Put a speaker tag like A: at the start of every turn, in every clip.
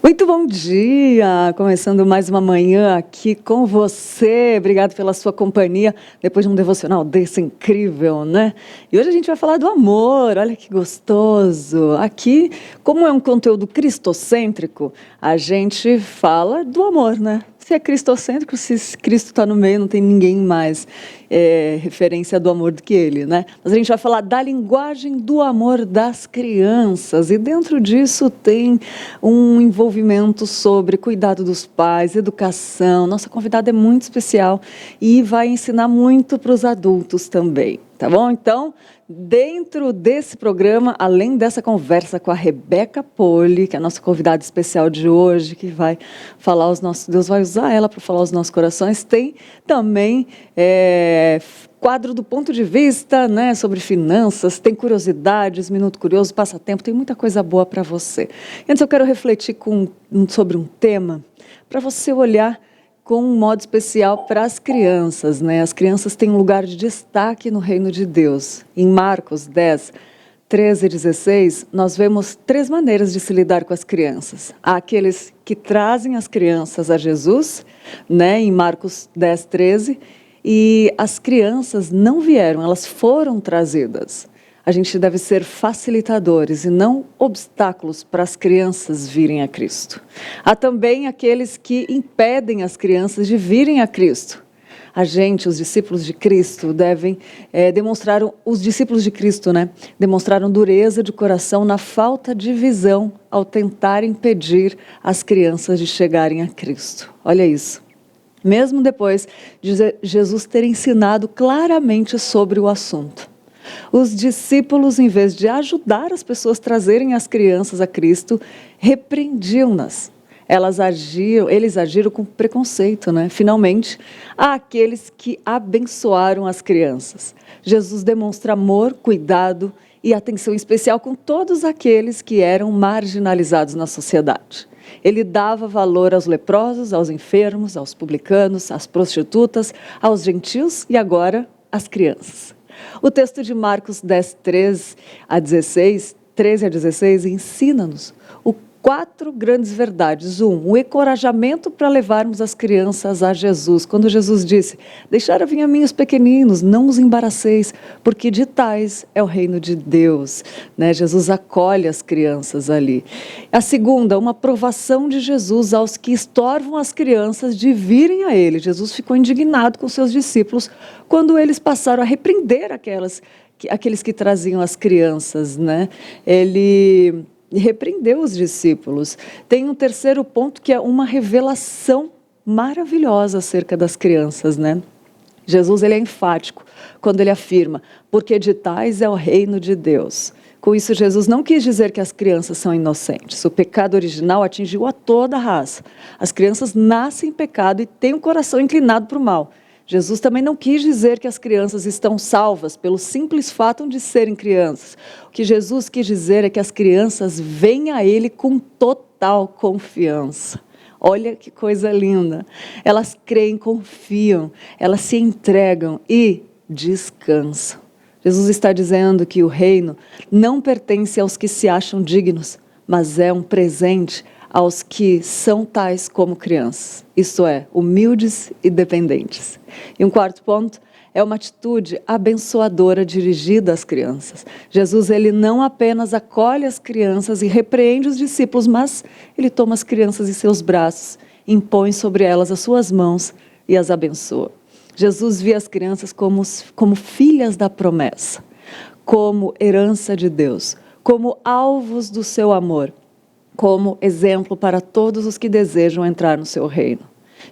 A: Muito bom dia! Começando mais uma manhã aqui com você. Obrigado pela sua companhia, depois de um devocional desse incrível, né? E hoje a gente vai falar do amor, olha que gostoso! Aqui, como é um conteúdo cristocêntrico, a gente fala do amor, né? Se é cristocêntrico, se Cristo está no meio, não tem ninguém mais referência do amor do que ele, né? Mas a gente vai falar da linguagem do amor das crianças, e dentro disso tem um envolvimento sobre cuidado dos pais, educação. Nossa convidada é muito especial e vai ensinar muito para os adultos também, tá bom? Então, dentro desse programa, além dessa conversa com a Rebeca Poli, que é a nossa convidada especial de hoje, que vai falar os nossos, Deus vai usar ela para falar os nossos corações, tem também quadro do ponto de vista, né, sobre finanças, tem curiosidades, Minuto Curioso, passatempo, tem muita coisa boa para você. Antes eu quero refletir sobre um tema, para você olhar com um modo especial para as crianças, né? As crianças têm um lugar de destaque no reino de Deus. Em Marcos 10, 13 e 16, nós vemos 3 maneiras de se lidar com as crianças. Há aqueles que trazem as crianças a Jesus, né? Em Marcos 10, 13, e as crianças não vieram, elas foram trazidas. A gente deve ser facilitadores e não obstáculos para as crianças virem a Cristo. Há também aqueles que impedem as crianças de virem a Cristo. A gente, os discípulos de Cristo, os discípulos de Cristo, né, demonstraram dureza de coração na falta de visão ao tentar impedir as crianças de chegarem a Cristo. Olha isso. Mesmo depois de Jesus ter ensinado claramente sobre o assunto. Os discípulos, em vez de ajudar as pessoas a trazerem as crianças a Cristo, repreendiam-nas. Eles agiram com preconceito, né? Finalmente, há aqueles que abençoaram as crianças. Jesus demonstra amor, cuidado e atenção especial com todos aqueles que eram marginalizados na sociedade. Ele dava valor aos leprosos, aos enfermos, aos publicanos, às prostitutas, aos gentios e agora às crianças. O texto de Marcos 10, 13 a 16, ensina-nos 4 grandes verdades. O encorajamento para levarmos as crianças a Jesus. Quando Jesus disse, deixai vir a mim os pequeninos, não os embaraceis, porque de tais é o reino de Deus. Né? Jesus acolhe as crianças ali. A segunda, uma aprovação de Jesus aos que estorvam as crianças de virem a Ele. Jesus ficou indignado com seus discípulos quando eles passaram a repreender aqueles que traziam as crianças. Né? Ele repreendeu os discípulos. Tem um terceiro ponto que é uma revelação maravilhosa acerca das crianças, né? Jesus ele é enfático quando ele afirma, porque de tais é o reino de Deus. Com isso, Jesus não quis dizer que as crianças são inocentes. O pecado original atingiu a toda a raça. As crianças nascem em pecado e têm o coração inclinado para o mal. Jesus também não quis dizer que as crianças estão salvas pelo simples fato de serem crianças. O que Jesus quis dizer é que as crianças vêm a Ele com total confiança. Olha que coisa linda. Elas creem, confiam, elas se entregam e descansam. Jesus está dizendo que o reino não pertence aos que se acham dignos, mas é um presente aos que são tais como crianças, isto é, humildes e dependentes. E um quarto ponto é uma atitude abençoadora dirigida às crianças. Jesus ele não apenas acolhe as crianças e repreende os discípulos, mas ele toma as crianças em seus braços, impõe sobre elas as suas mãos e as abençoa. Jesus via as crianças como filhas da promessa, como herança de Deus, como alvos do seu amor, como exemplo para todos os que desejam entrar no seu reino.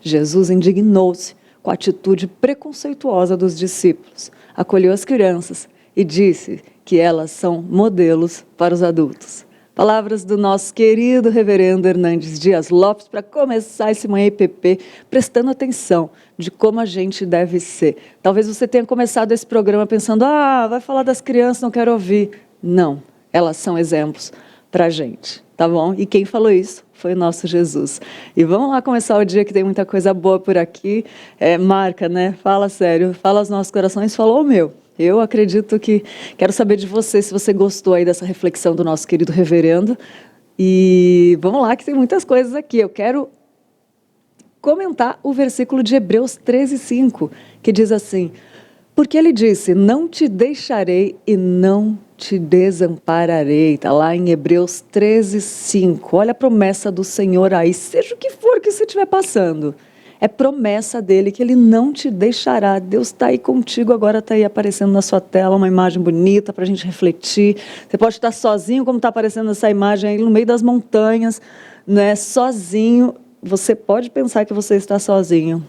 A: Jesus indignou-se com a atitude preconceituosa dos discípulos, acolheu as crianças e disse que elas são modelos para os adultos. Palavras do nosso querido reverendo Hernandes Dias Lopes para começar esse Manhã IPP, prestando atenção de como a gente deve ser. Talvez você tenha começado esse programa pensando, vai falar das crianças, não quero ouvir. Não, elas são exemplos para a gente, tá bom? E quem falou isso foi o nosso Jesus. E vamos lá começar o dia que tem muita coisa boa por aqui. Marca, né? Fala sério, fala aos nossos corações, falou o meu. Eu acredito que, quero saber de você, se você gostou aí dessa reflexão do nosso querido reverendo, E vamos lá, que tem muitas coisas aqui. Eu quero comentar o versículo de Hebreus 13:5, que diz assim: porque ele disse, não te deixarei e não te desampararei. Está lá em Hebreus 13:5. Olha a promessa do Senhor aí, seja o que for que você estiver passando. É promessa dele que ele não te deixará. Deus está aí contigo, agora está aí aparecendo na sua tela uma imagem bonita para a gente refletir. Você pode estar sozinho, como está aparecendo essa imagem aí no meio das montanhas, né? Sozinho. Você pode pensar que você está sozinho,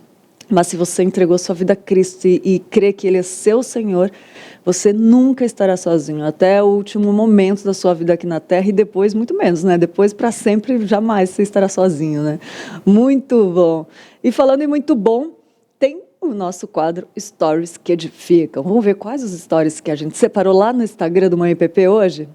A: mas se você entregou sua vida a Cristo e crê que Ele é seu Senhor, você nunca estará sozinho, até o último momento da sua vida aqui na Terra, e depois muito menos, né? Depois, para sempre, jamais você estará sozinho, né? Muito bom. E falando em muito bom, tem o nosso quadro Stories que Edificam. Vamos ver quais os stories que a gente separou lá no Instagram do Manhã IPP hoje?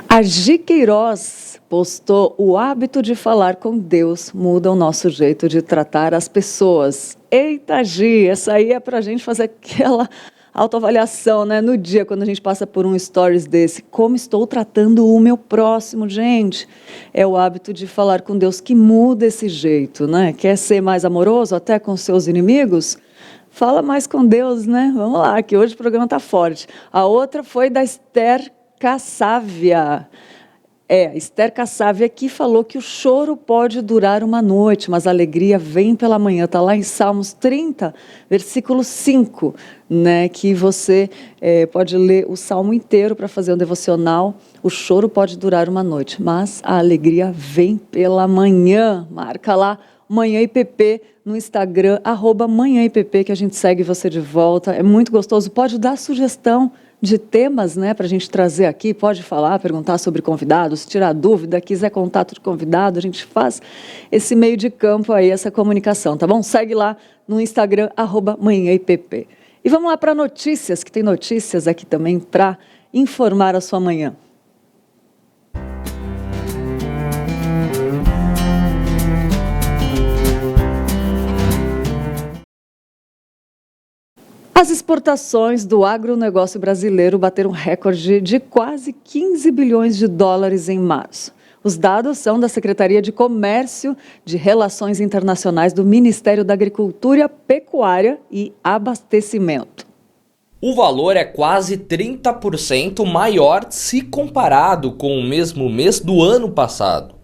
A: A Gi Queiroz postou: o hábito de falar com Deus muda o nosso jeito de tratar as pessoas. Eita, Gi, essa aí é para a gente fazer aquela autoavaliação, né? No dia, quando a gente passa por um stories desse. Como estou tratando o meu próximo, gente? É o hábito de falar com Deus que muda esse jeito, né? Quer ser mais amoroso até com seus inimigos? Fala mais com Deus, né? Vamos lá, que hoje o programa está forte. A outra foi da Esther Cassávia. Esther Cassávia que falou que o choro pode durar uma noite, mas a alegria vem pela manhã. Está lá em Salmos 30, versículo 5, né, que você pode ler o salmo inteiro para fazer um devocional. O choro pode durar uma noite, mas a alegria vem pela manhã. Marca lá Manhã IPP no Instagram, @Manhã IPP, que a gente segue você de volta. É muito gostoso. Pode dar sugestão de temas, né, para a gente trazer aqui, pode falar, perguntar sobre convidados, tirar dúvida, quiser contato de convidado, a gente faz esse meio de campo aí, essa comunicação, tá bom? Segue lá no Instagram, @manhãipp. E vamos lá para notícias, que tem notícias aqui também para informar a sua manhã. As exportações do agronegócio brasileiro bateram recorde de quase 15 bilhões de dólares em março. Os dados são da Secretaria de Comércio de Relações Internacionais do Ministério da Agricultura, Pecuária e Abastecimento.
B: O valor é quase 30% maior se comparado com o mesmo mês do ano passado.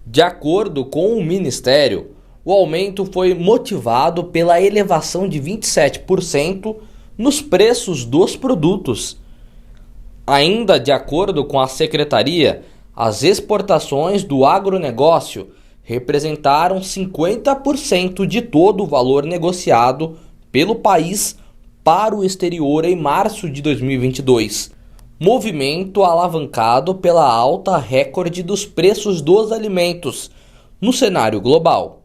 B: De acordo com o Ministério, o aumento foi motivado pela elevação de 27% nos preços dos produtos. Ainda de acordo com a Secretaria, as exportações do agronegócio representaram 50% de todo o valor negociado pelo país para o exterior em março de 2022. Movimento alavancado pela alta recorde dos preços dos alimentos no cenário global.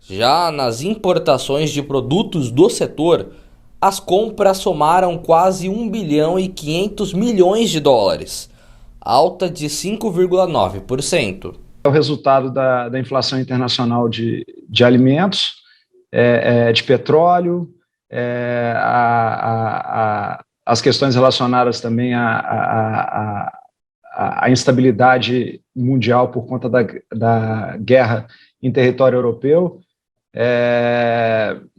B: Já nas importações de produtos do setor, as compras somaram quase 1 bilhão e 500 milhões de dólares, alta de 5,9%.
C: É o resultado da inflação internacional de alimentos, de petróleo, as questões relacionadas também à instabilidade mundial por conta da guerra em território europeu,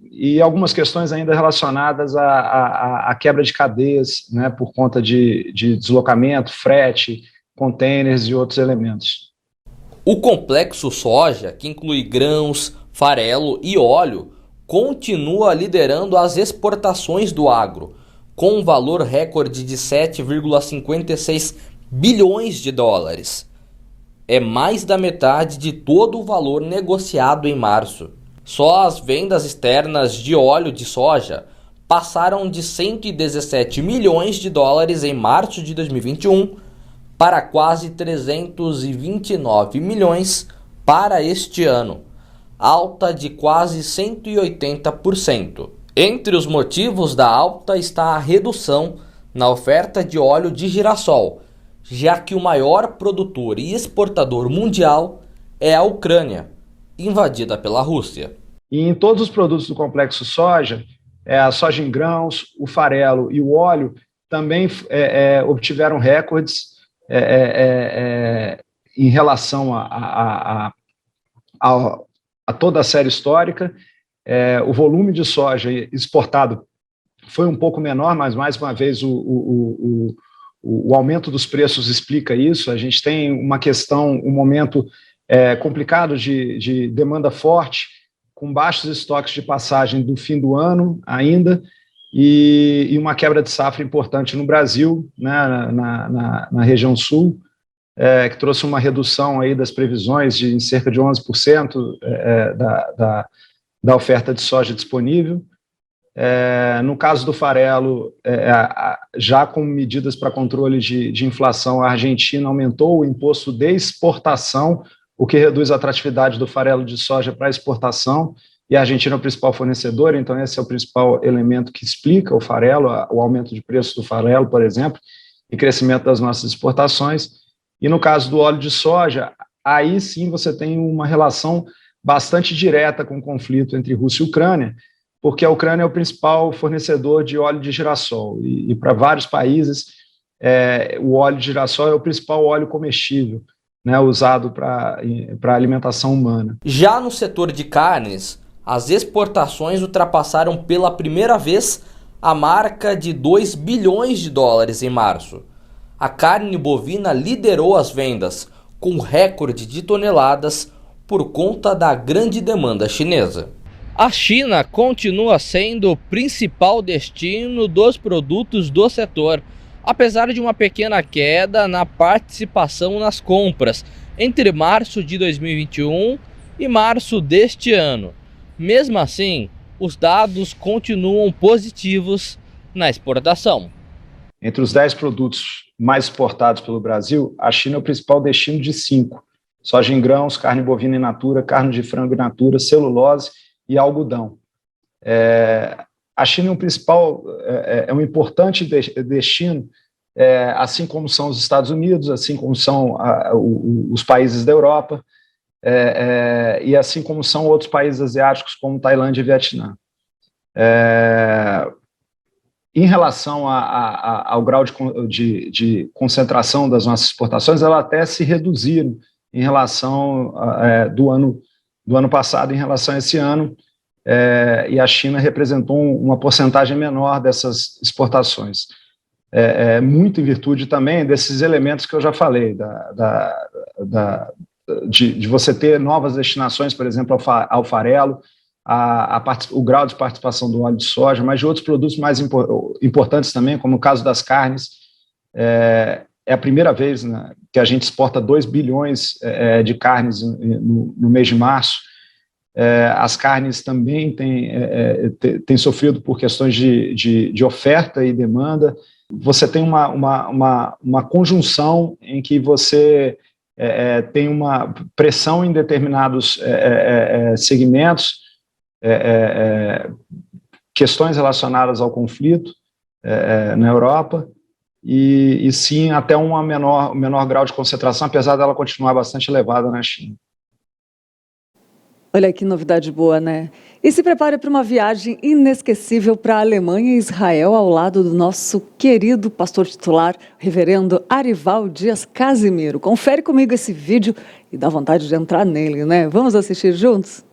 C: e algumas questões ainda relacionadas à quebra de cadeias, né, por conta de deslocamento, frete, containers e outros elementos.
B: O complexo soja, que inclui grãos, farelo e óleo, continua liderando as exportações do agro, com um valor recorde de 7,56 bilhões de dólares. É mais da metade de todo o valor negociado em março. Só as vendas externas de óleo de soja passaram de 117 milhões de dólares em março de 2021 para quase 329 milhões para este ano, alta de quase 180%. Entre os motivos da alta está a redução na oferta de óleo de girassol, já que o maior produtor e exportador mundial é a Ucrânia, invadida pela Rússia.
C: E em todos os produtos do complexo soja, a soja em grãos, o farelo e o óleo também obtiveram recordes em relação a toda a série histórica. O volume de soja exportado foi um pouco menor, mas, mais uma vez, o aumento dos preços explica isso. A gente tem uma questão, um momento complicado de demanda forte, com baixos estoques de passagem do fim do ano ainda, e uma quebra de safra importante no Brasil, né, na região sul, que trouxe uma redução aí das previsões em cerca de 11% da oferta de soja disponível. No caso do farelo, já com medidas para controle de inflação, a Argentina aumentou o imposto de exportação, o que reduz a atratividade do farelo de soja para exportação, e a Argentina é o principal fornecedor, então esse é o principal elemento que explica o farelo, o aumento de preço do farelo, por exemplo, e crescimento das nossas exportações. E no caso do óleo de soja, aí sim você tem uma relação bastante direta com o conflito entre Rússia e Ucrânia, porque a Ucrânia é o principal fornecedor de óleo de girassol, e para vários países o óleo de girassol é o principal óleo comestível, né, usado para alimentação humana.
B: Já no setor de carnes, as exportações ultrapassaram pela primeira vez a marca de 2 bilhões de dólares em março. A carne bovina liderou as vendas, com recorde de toneladas por conta da grande demanda chinesa. A China continua sendo o principal destino dos produtos do setor, apesar de uma pequena queda na participação nas compras entre março de 2021 e março deste ano. Mesmo assim, os dados continuam positivos na exportação.
C: Entre os 10 produtos mais exportados pelo Brasil, a China é o principal destino de 5. Soja em grãos, carne bovina in natura, carne de frango in natura, celulose e algodão. A China é um importante destino, assim como são os Estados Unidos, assim como são os países da Europa, e assim como são outros países asiáticos como Tailândia e Vietnã. Em relação ao grau de concentração das nossas exportações, elas até se reduziram em relação do ano passado em relação a esse ano, e a China representou uma porcentagem menor dessas exportações. Muito em virtude também desses elementos que eu já falei, de você ter novas destinações, por exemplo, ao farelo, o grau de participação do óleo de soja, mas de outros produtos mais importantes também, como o caso das carnes. É a primeira vez, né, que a gente exporta 2 bilhões de carnes no mês de março. As carnes também têm sofrido por questões de oferta e demanda. Você tem uma conjunção em que você tem uma pressão em determinados segmentos, questões relacionadas ao conflito na Europa, e sim até um menor grau de concentração, apesar dela continuar bastante elevada na China.
A: Olha que novidade boa, né? E se prepare para uma viagem inesquecível para a Alemanha e Israel, ao lado do nosso querido pastor titular, reverendo Arival Dias Casimiro. Confere comigo esse vídeo e dá vontade de entrar nele, né? Vamos assistir juntos?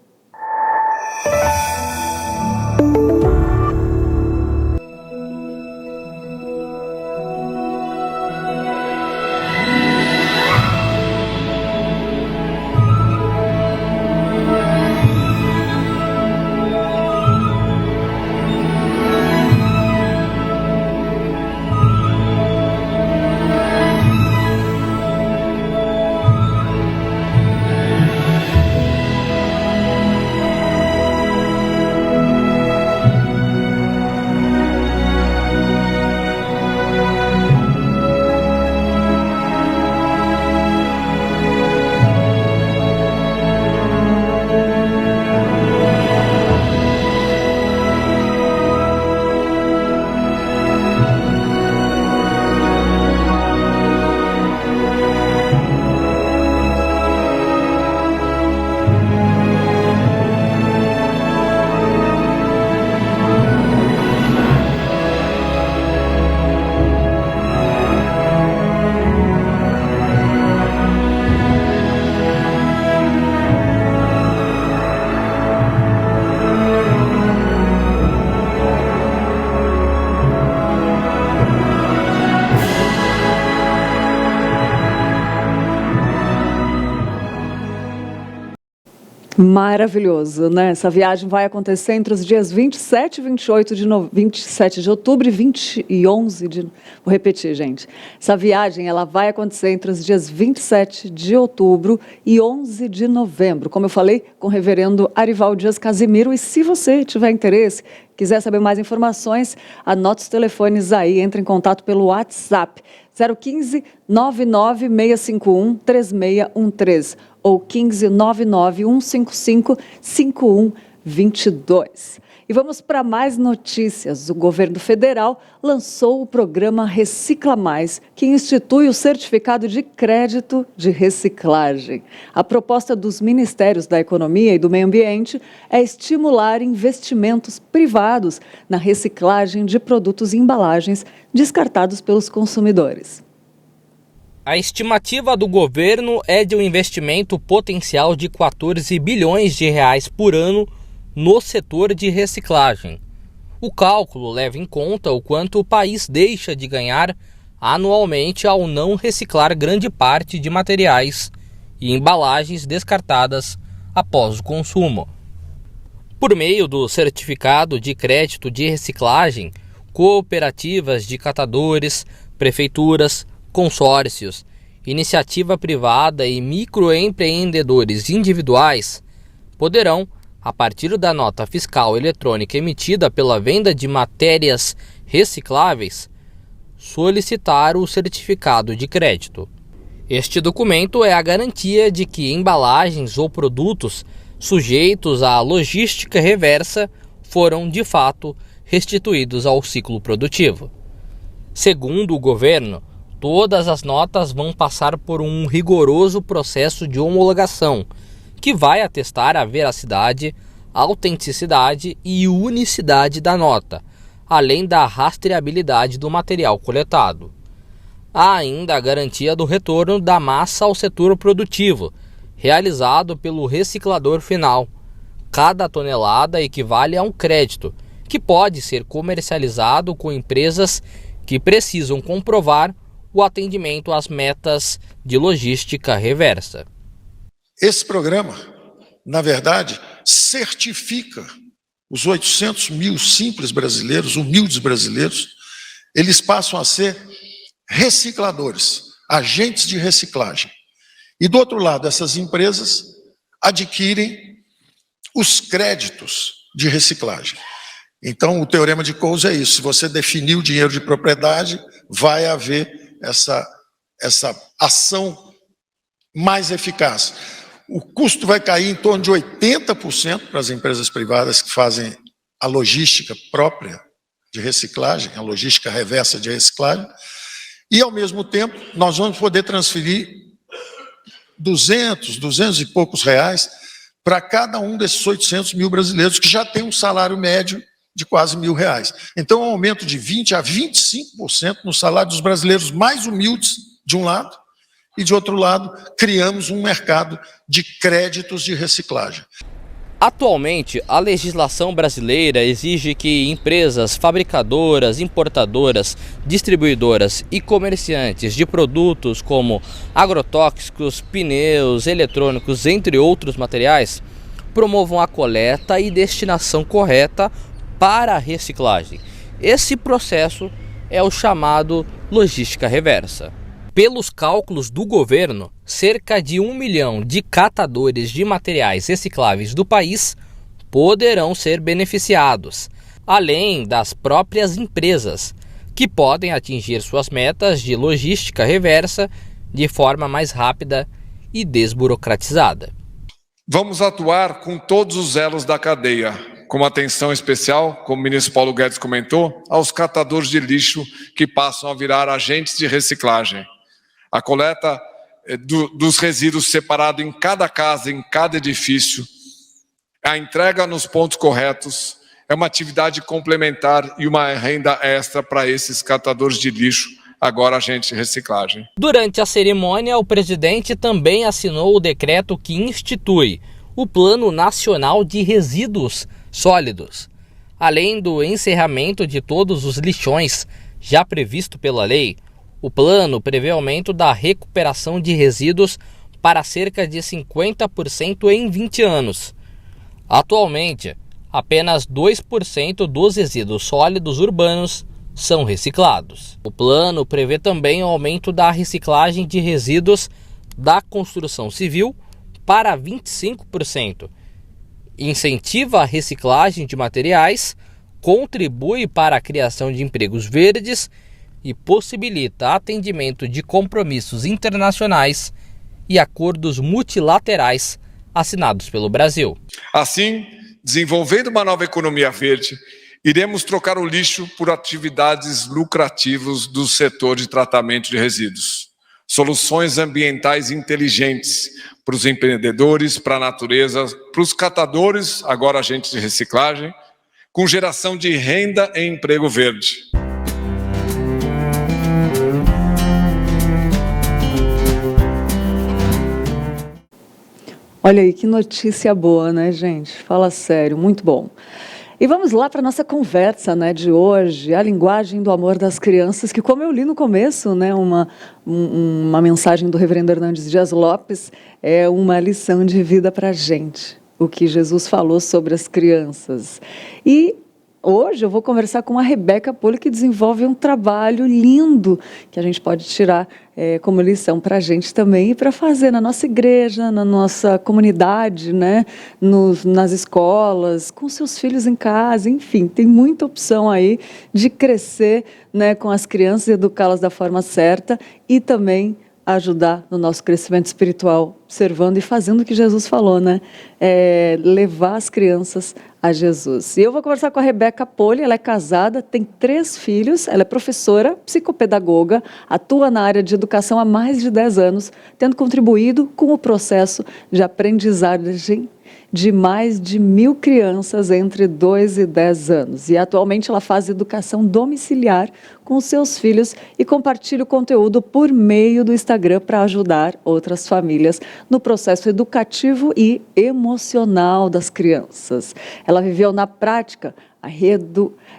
A: Maravilhoso, né? Essa viagem vai acontecer entre os dias 27 e 27 de outubro e 20 e 11 de... Vou repetir, gente. Essa viagem ela vai acontecer entre os dias 27 de outubro e 11 de novembro. Como eu falei, com o reverendo Arival Dias Casimiro. E se você tiver interesse, quiser saber mais informações, anote os telefones aí, entre em contato pelo WhatsApp 015 99 651 3613 ou 15 99 155 5122. E vamos para mais notícias. O governo federal lançou o programa Recicla Mais, que institui o certificado de crédito de reciclagem. A proposta dos Ministérios da Economia e do Meio Ambiente é estimular investimentos privados na reciclagem de produtos e embalagens descartados pelos consumidores.
B: A estimativa do governo é de um investimento potencial de 14 bilhões de reais por ano no setor de reciclagem. O cálculo leva em conta o quanto o país deixa de ganhar anualmente ao não reciclar grande parte de materiais e embalagens descartadas após o consumo. Por meio do certificado de crédito de reciclagem, cooperativas de catadores, prefeituras, consórcios, iniciativa privada e microempreendedores individuais poderão, a partir da nota fiscal eletrônica emitida pela venda de matérias recicláveis, solicitar o certificado de crédito. Este documento é a garantia de que embalagens ou produtos sujeitos à logística reversa foram, de fato, restituídos ao ciclo produtivo. Segundo o governo, todas as notas vão passar por um rigoroso processo de homologação, que vai atestar a veracidade, autenticidade e unicidade da nota, além da rastreabilidade do material coletado. Há ainda a garantia do retorno da massa ao setor produtivo, realizado pelo reciclador final. Cada tonelada equivale a um crédito, que pode ser comercializado com empresas que precisam comprovar o atendimento às metas de logística reversa.
D: Esse programa, na verdade, certifica os 800 mil simples brasileiros, humildes brasileiros, eles passam a ser recicladores, agentes de reciclagem. E do outro lado, essas empresas adquirem os créditos de reciclagem. Então, o teorema de Coase é isso: se você definir o dinheiro de propriedade, vai haver essa ação mais eficaz. O custo vai cair em torno de 80% para as empresas privadas que fazem a logística própria de reciclagem, a logística reversa de reciclagem, e, ao mesmo tempo, nós vamos poder transferir 200 e poucos reais para cada um desses 800 mil brasileiros que já tem um salário médio de quase R$1.000. Então, um aumento de 20% a 25% no salário dos brasileiros mais humildes, de um lado, e, de outro lado, criamos um mercado de créditos de reciclagem.
B: Atualmente, a legislação brasileira exige que empresas fabricadoras, importadoras, distribuidoras e comerciantes de produtos como agrotóxicos, pneus, eletrônicos, entre outros materiais, promovam a coleta e destinação correta para a reciclagem. Esse processo é o chamado logística reversa. Pelos cálculos do governo, cerca de 1 milhão de catadores de materiais recicláveis do país poderão ser beneficiados, além das próprias empresas, que podem atingir suas metas de logística reversa de forma mais rápida e desburocratizada.
E: Vamos atuar com todos os elos da cadeia, com atenção especial, como o ministro Paulo Guedes comentou, aos catadores de lixo que passam a virar agentes de reciclagem. A coleta dos resíduos separado em cada casa, em cada edifício, a entrega nos pontos corretos, é uma atividade complementar e uma renda extra para esses catadores de lixo, agora agentes de reciclagem.
B: Durante a cerimônia, o presidente também assinou o decreto que institui o Plano Nacional de Resíduos Sólidos. Além do encerramento de todos os lixões já previsto pela lei, o plano prevê aumento da recuperação de resíduos para cerca de 50% em 20 anos. Atualmente, apenas 2% dos resíduos sólidos urbanos são reciclados. O plano prevê também o aumento da reciclagem de resíduos da construção civil para 25%. Incentiva a reciclagem de materiais, contribui para a criação de empregos verdes e possibilita atendimento de compromissos internacionais e acordos multilaterais assinados pelo Brasil.
E: Assim, desenvolvendo uma nova economia verde, iremos trocar o lixo por atividades lucrativas do setor de tratamento de resíduos. Soluções ambientais inteligentes para os empreendedores, para a natureza, para os catadores, agora agentes de reciclagem, com geração de renda e emprego verde.
A: Olha aí, que notícia boa, né, gente? Fala sério, muito bom. E vamos lá para a nossa conversa, né, de hoje, a linguagem do amor das crianças, que, como eu li no começo, né, uma mensagem do reverendo Hernandes Dias Lopes, é uma lição de vida para a gente, o que Jesus falou sobre as crianças. E hoje eu vou conversar com a Rebeca Poli, que desenvolve um trabalho lindo que a gente pode tirar como lição para a gente também e para fazer na nossa igreja, na nossa comunidade, né? Nas escolas, com seus filhos em casa, enfim, tem muita opção aí de crescer, né, com as crianças, educá-las da forma certa e também ajudar no nosso crescimento espiritual, observando e fazendo o que Jesus falou, né? Levar as crianças a Jesus. E eu vou conversar com a Rebeca Poli, ela é casada, tem 3 filhos, ela é professora, psicopedagoga, atua na área de educação há mais de 10 anos, tendo contribuído com o processo de aprendizagem de mais de 1.000 crianças entre 2 e 10 anos. E atualmente ela faz educação domiciliar com os seus filhos e compartilha o conteúdo por meio do Instagram para ajudar outras famílias no processo educativo e emocional das crianças. Ela viveu na prática a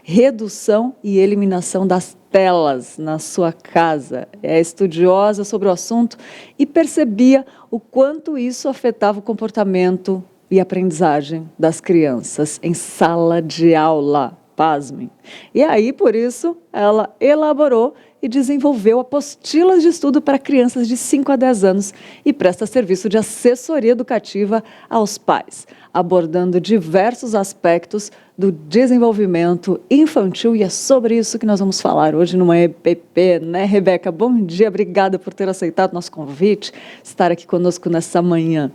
A: redução e eliminação das telas na sua casa. É estudiosa sobre o assunto e percebia o quanto isso afetava o comportamento e aprendizagem das crianças em sala de aula, pasmem. E aí, por isso, ela elaborou e desenvolveu apostilas de estudo para crianças de 5 a 10 anos e presta serviço de assessoria educativa aos pais, abordando diversos aspectos do desenvolvimento infantil, e é sobre isso que nós vamos falar hoje numa EPP, né, Rebeca? Bom dia, obrigada por ter aceitado nosso convite, estar aqui conosco nessa manhã.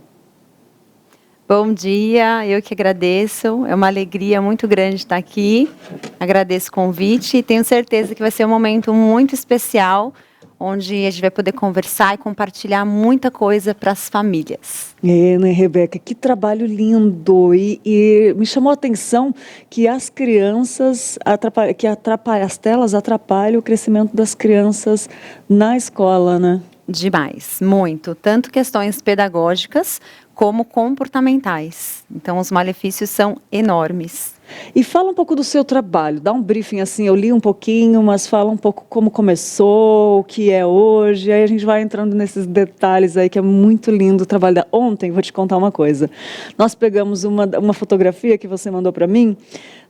F: Bom dia, eu que agradeço, é uma alegria muito grande estar aqui, agradeço o convite e tenho certeza que vai ser um momento muito especial, onde a gente vai poder conversar e compartilhar muita coisa para as famílias.
A: Né, Rebeca, que trabalho lindo, e me chamou a atenção que as crianças, as telas atrapalham o crescimento das crianças na escola, né?
F: Demais, muito, tanto questões pedagógicas como comportamentais. Então, os malefícios são enormes.
A: E fala um pouco do seu trabalho, dá um briefing assim, eu li um pouquinho, mas fala um pouco como começou, o que é hoje, aí a gente vai entrando nesses detalhes aí, que é muito lindo o trabalho. Ontem, vou te contar uma coisa, nós pegamos uma fotografia que você mandou para mim,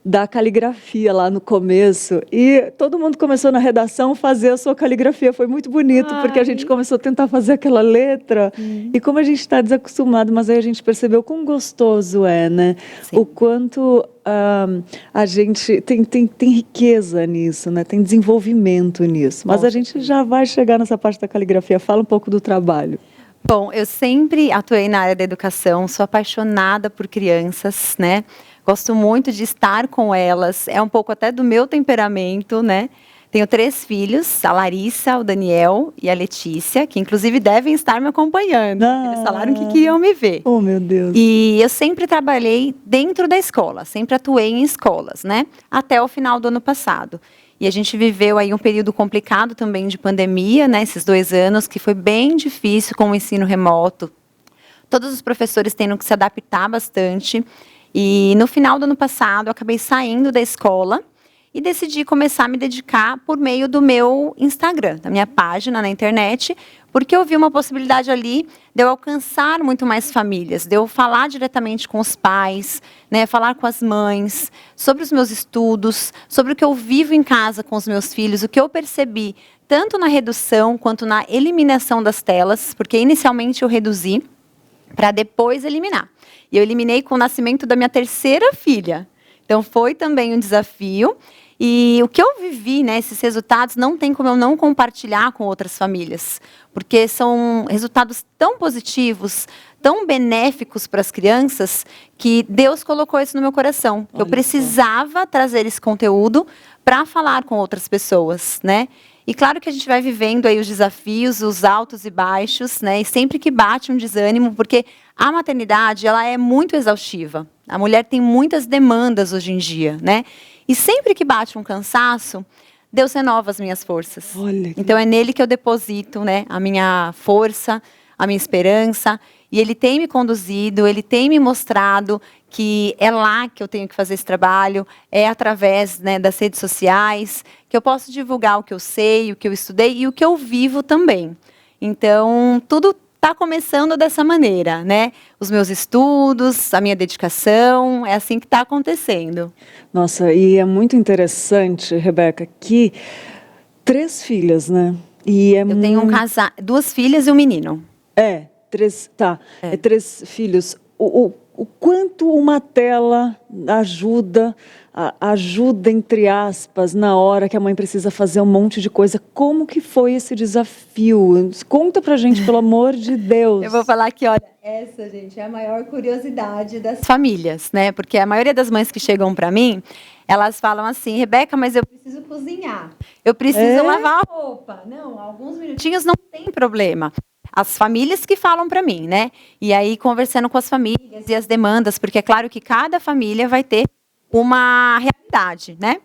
A: da caligrafia lá no começo, e todo mundo começou na redação a fazer a sua caligrafia, foi muito bonito, porque a gente começou a tentar fazer aquela letra, e como a gente está desacostumado, mas aí a gente percebeu quão gostoso é, né? Sim. O quanto a gente tem riqueza nisso, né? Tem desenvolvimento nisso, mas a gente já vai chegar nessa parte da caligrafia. Fala um pouco do trabalho.
F: Bom, eu sempre atuei na área da educação, sou apaixonada por crianças, né? Gosto muito de estar com elas, é um pouco até do meu temperamento, né? Tenho 3 filhos, a Larissa, o Daniel e a Letícia, que inclusive devem estar me acompanhando. Eles falaram que queriam me ver.
A: Oh, meu Deus.
F: E eu sempre trabalhei dentro da escola, sempre atuei em escolas, né? Até o final do ano passado. E a gente viveu aí um período complicado também de pandemia, né? Esses 2 anos, que foi bem difícil com o ensino remoto. Todos os professores tendo que se adaptar bastante. E no final do ano passado, eu acabei saindo da escola e decidi começar a me dedicar por meio do meu Instagram, da minha página na internet, porque eu vi uma possibilidade ali de eu alcançar muito mais famílias, de eu falar diretamente com os pais, né, falar com as mães, sobre os meus estudos, sobre o que eu vivo em casa com os meus filhos, o que eu percebi, tanto na redução quanto na eliminação das telas, porque inicialmente eu reduzi para depois eliminar. E eu eliminei com o nascimento da minha terceira filha. Então, foi também um desafio. E o que eu vivi, né, esses resultados, não tem como eu não compartilhar com outras famílias. Porque são resultados tão positivos, tão benéficos para as crianças, que Deus colocou isso no meu coração. Eu precisava trazer esse conteúdo para falar com outras pessoas, né? E claro que a gente vai vivendo aí os desafios, os altos e baixos, né? E sempre que bate um desânimo, porque a maternidade, ela é muito exaustiva. A mulher tem muitas demandas hoje em dia, né? E sempre que bate um cansaço, Deus renova as minhas forças. Então é nele que eu deposito, né, a minha força, a minha esperança. E ele tem me conduzido, ele tem me mostrado que é lá que eu tenho que fazer esse trabalho, é através, né, das redes sociais, que eu posso divulgar o que eu sei, o que eu estudei e o que eu vivo também. Então, tudo está começando dessa maneira, né? Os meus estudos, a minha dedicação, é assim que está acontecendo.
A: Nossa, e é muito interessante, Rebeca, que 3 filhas, né? E
F: eu tenho 2 filhas e um menino.
A: 3 filhos. O quanto uma tela ajuda, entre aspas, na hora que a mãe precisa fazer um monte de coisa. Como que foi esse desafio? Conta pra gente, pelo amor de Deus.
F: Eu vou falar que, olha, essa, gente, é a maior curiosidade das famílias, né? Porque a maioria das mães que chegam pra mim, elas falam assim, Rebeca, mas eu preciso cozinhar, eu preciso lavar a roupa. Não, alguns minutinhos não tem problema. As famílias que falam para mim, né? E aí, conversando com as famílias e as demandas, porque é claro que cada família vai ter uma realidade, né?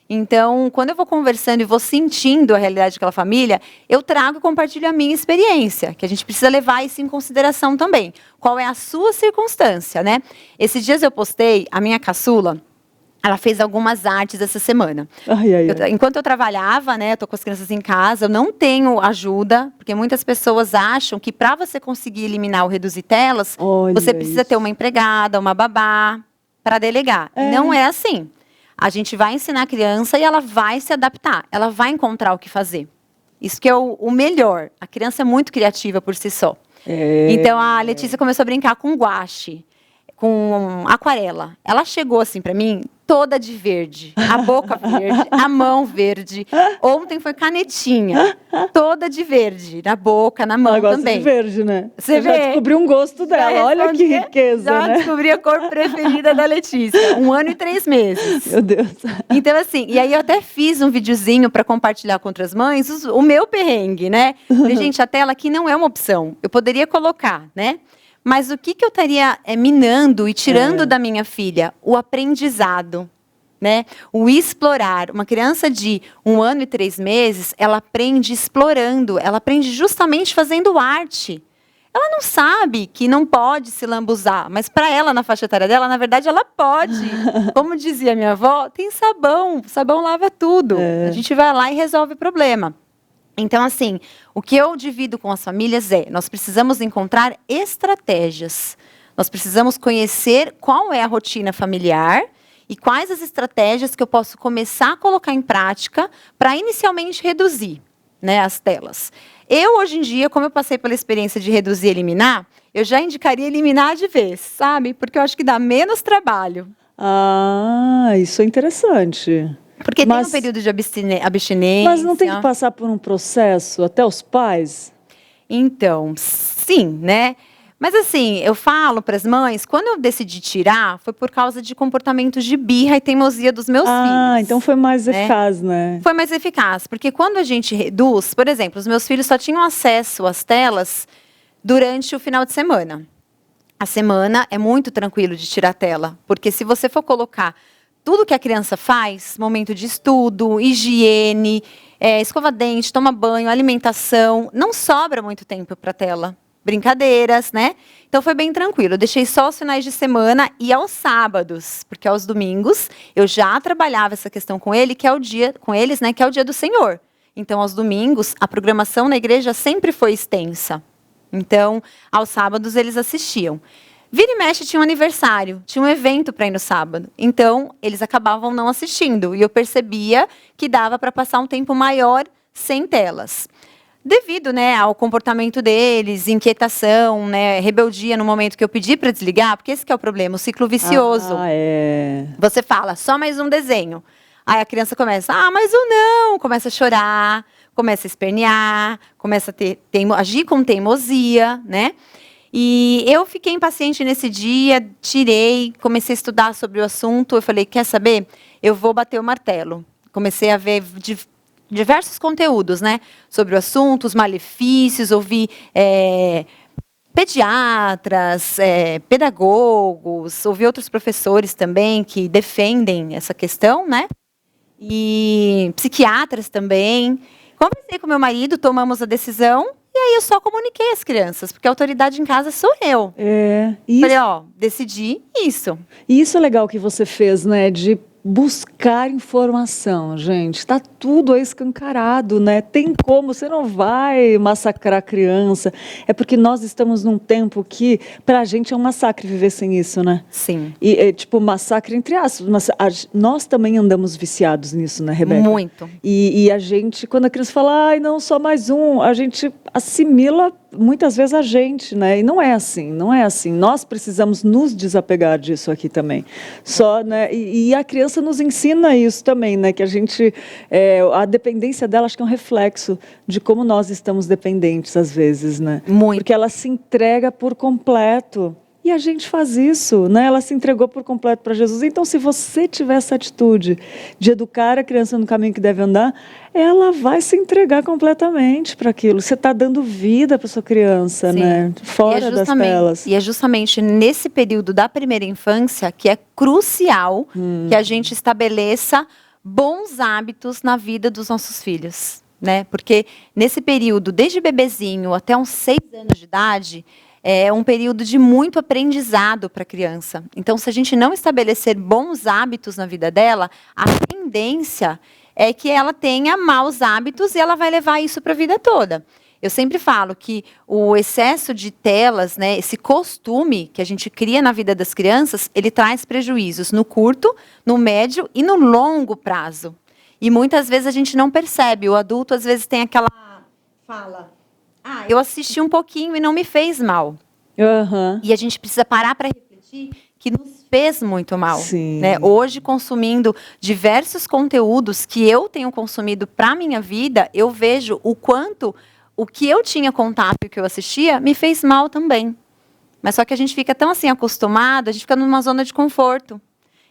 F: Então, quando eu vou conversando e vou sentindo a realidade daquela família, eu trago e compartilho a minha experiência, que a gente precisa levar isso em consideração também. Qual é a sua circunstância, né? Esses dias eu postei, a minha caçula, ela fez algumas artes essa semana. Enquanto eu trabalhava, né, eu tô com as crianças em casa, eu não tenho ajuda, porque muitas pessoas acham que para você conseguir eliminar ou reduzir telas, você precisa ter uma empregada, uma babá, para delegar. Não é assim. A gente vai ensinar a criança e ela vai se adaptar, ela vai encontrar o que fazer. Isso que é o melhor. A criança é muito criativa por si só. Então, a Letícia começou a brincar com guache, com aquarela. Ela chegou assim para mim, toda de verde, a boca verde, a mão verde. Ontem foi canetinha, toda de verde, na boca, na mão também.
A: De verde, né?
F: Você
A: já descobriu um gosto dela, olha que riqueza,
F: já
A: né?
F: descobri a cor preferida da Letícia, 1 ano e 3 meses.
A: Meu Deus.
F: Então, assim, e aí eu até fiz um videozinho para compartilhar com outras mães, o meu perrengue, né? Falei, gente, a tela aqui não é uma opção, eu poderia colocar, né? Mas o que eu estaria minando e tirando da minha filha? O aprendizado, né? O explorar. Uma criança de 1 ano e 3 meses, ela aprende explorando, ela aprende justamente fazendo arte. Ela não sabe que não pode se lambuzar, mas para ela, na faixa etária dela, na verdade, ela pode. Como dizia minha avó, tem sabão, sabão lava tudo. A gente vai lá e resolve o problema. Então, assim, o que eu divido com as famílias nós precisamos encontrar estratégias. Nós precisamos conhecer qual é a rotina familiar e quais as estratégias que eu posso começar a colocar em prática para inicialmente reduzir, né, as telas. Eu, hoje em dia, como eu passei pela experiência de reduzir e eliminar, eu já indicaria eliminar de vez, sabe? Porque eu acho que dá menos trabalho.
A: Isso é interessante.
F: Porque tem um período de abstinência.
A: Mas não tem que passar por um processo até os pais?
F: Então, sim, né? Mas assim, eu falo para as mães, quando eu decidi tirar, foi por causa de comportamentos de birra e teimosia dos meus filhos.
A: Então foi mais eficaz, né?
F: Foi mais eficaz, porque quando a gente reduz, por exemplo, os meus filhos só tinham acesso às telas durante o final de semana. A semana é muito tranquilo de tirar a tela, porque se você for colocar tudo que a criança faz, momento de estudo, higiene, escova dente, toma banho, alimentação, não sobra muito tempo para a tela. brincadeiras, né? Então foi bem tranquilo. Eu deixei só os finais de semana e aos sábados, porque aos domingos eu já trabalhava essa questão com ele, que é o dia com eles, né, que é o dia do Senhor. Então aos domingos a programação na igreja sempre foi extensa. Então aos sábados eles assistiam. Vira e mexe tinha um aniversário, tinha um evento para ir no sábado. Então eles acabavam não assistindo e eu percebia que dava para passar um tempo maior sem telas. Devido, né, ao comportamento deles, inquietação, né, rebeldia no momento que eu pedi para desligar, porque esse que é o problema, o ciclo vicioso. Você fala, só mais um desenho. Aí a criança começa, mais um não, começa a chorar, começa a espernear, começa a agir com teimosia, né? E eu fiquei impaciente nesse dia, tirei, comecei a estudar sobre o assunto, eu falei, quer saber? Eu vou bater o martelo. Comecei a ver diversos conteúdos, né, sobre o assunto, os malefícios, ouvi pediatras, pedagogos, ouvi outros professores também que defendem essa questão, né, e psiquiatras também. Conversei com meu marido, tomamos a decisão, e aí eu só comuniquei às crianças, porque a autoridade em casa sou eu. Falei, decidi isso.
A: E isso é legal que você fez, né, de buscar informação, gente. Está tudo aí escancarado, né? Tem como, você não vai massacrar a criança. É porque nós estamos num tempo que, para a gente, é um massacre viver sem isso, né?
F: Sim.
A: E tipo, massacre entre aspas. Mas nós também andamos viciados nisso, né, Rebeca?
F: Muito.
A: E a gente, quando a criança fala, não, só mais um, a gente assimila muitas vezes a gente, né? E não é assim, não é assim. Nós precisamos nos desapegar disso aqui também. Só, né? E a criança nos ensina isso também, né? Que a gente, a dependência dela, acho que é um reflexo de como nós estamos dependentes às vezes, né?
F: Muito.
A: Porque ela se entrega por completo. E a gente faz isso, né? Ela se entregou por completo para Jesus. Então, se você tiver essa atitude de educar a criança no caminho que deve andar, ela vai se entregar completamente para aquilo. Você está dando vida para sua criança,
F: Sim.
A: né? Fora das telas.
F: E é justamente nesse período da primeira infância que é crucial que a gente estabeleça bons hábitos na vida dos nossos filhos, né? Porque nesse período, desde bebezinho até uns 6 anos de idade, é um período de muito aprendizado para a criança. Então, se a gente não estabelecer bons hábitos na vida dela, a tendência é que ela tenha maus hábitos e ela vai levar isso para a vida toda. Eu sempre falo que o excesso de telas, né, esse costume que a gente cria na vida das crianças, ele traz prejuízos no curto, no médio e no longo prazo. E muitas vezes a gente não percebe. O adulto, às vezes, tem aquela fala... eu assisti um pouquinho e não me fez mal. E a gente precisa parar para refletir que nos fez muito mal. Né? Hoje, consumindo diversos conteúdos que eu tenho consumido para a minha vida, eu vejo o quanto o que eu tinha contato e o que eu assistia me fez mal também. Mas só que a gente fica tão assim acostumado, a gente fica numa zona de conforto.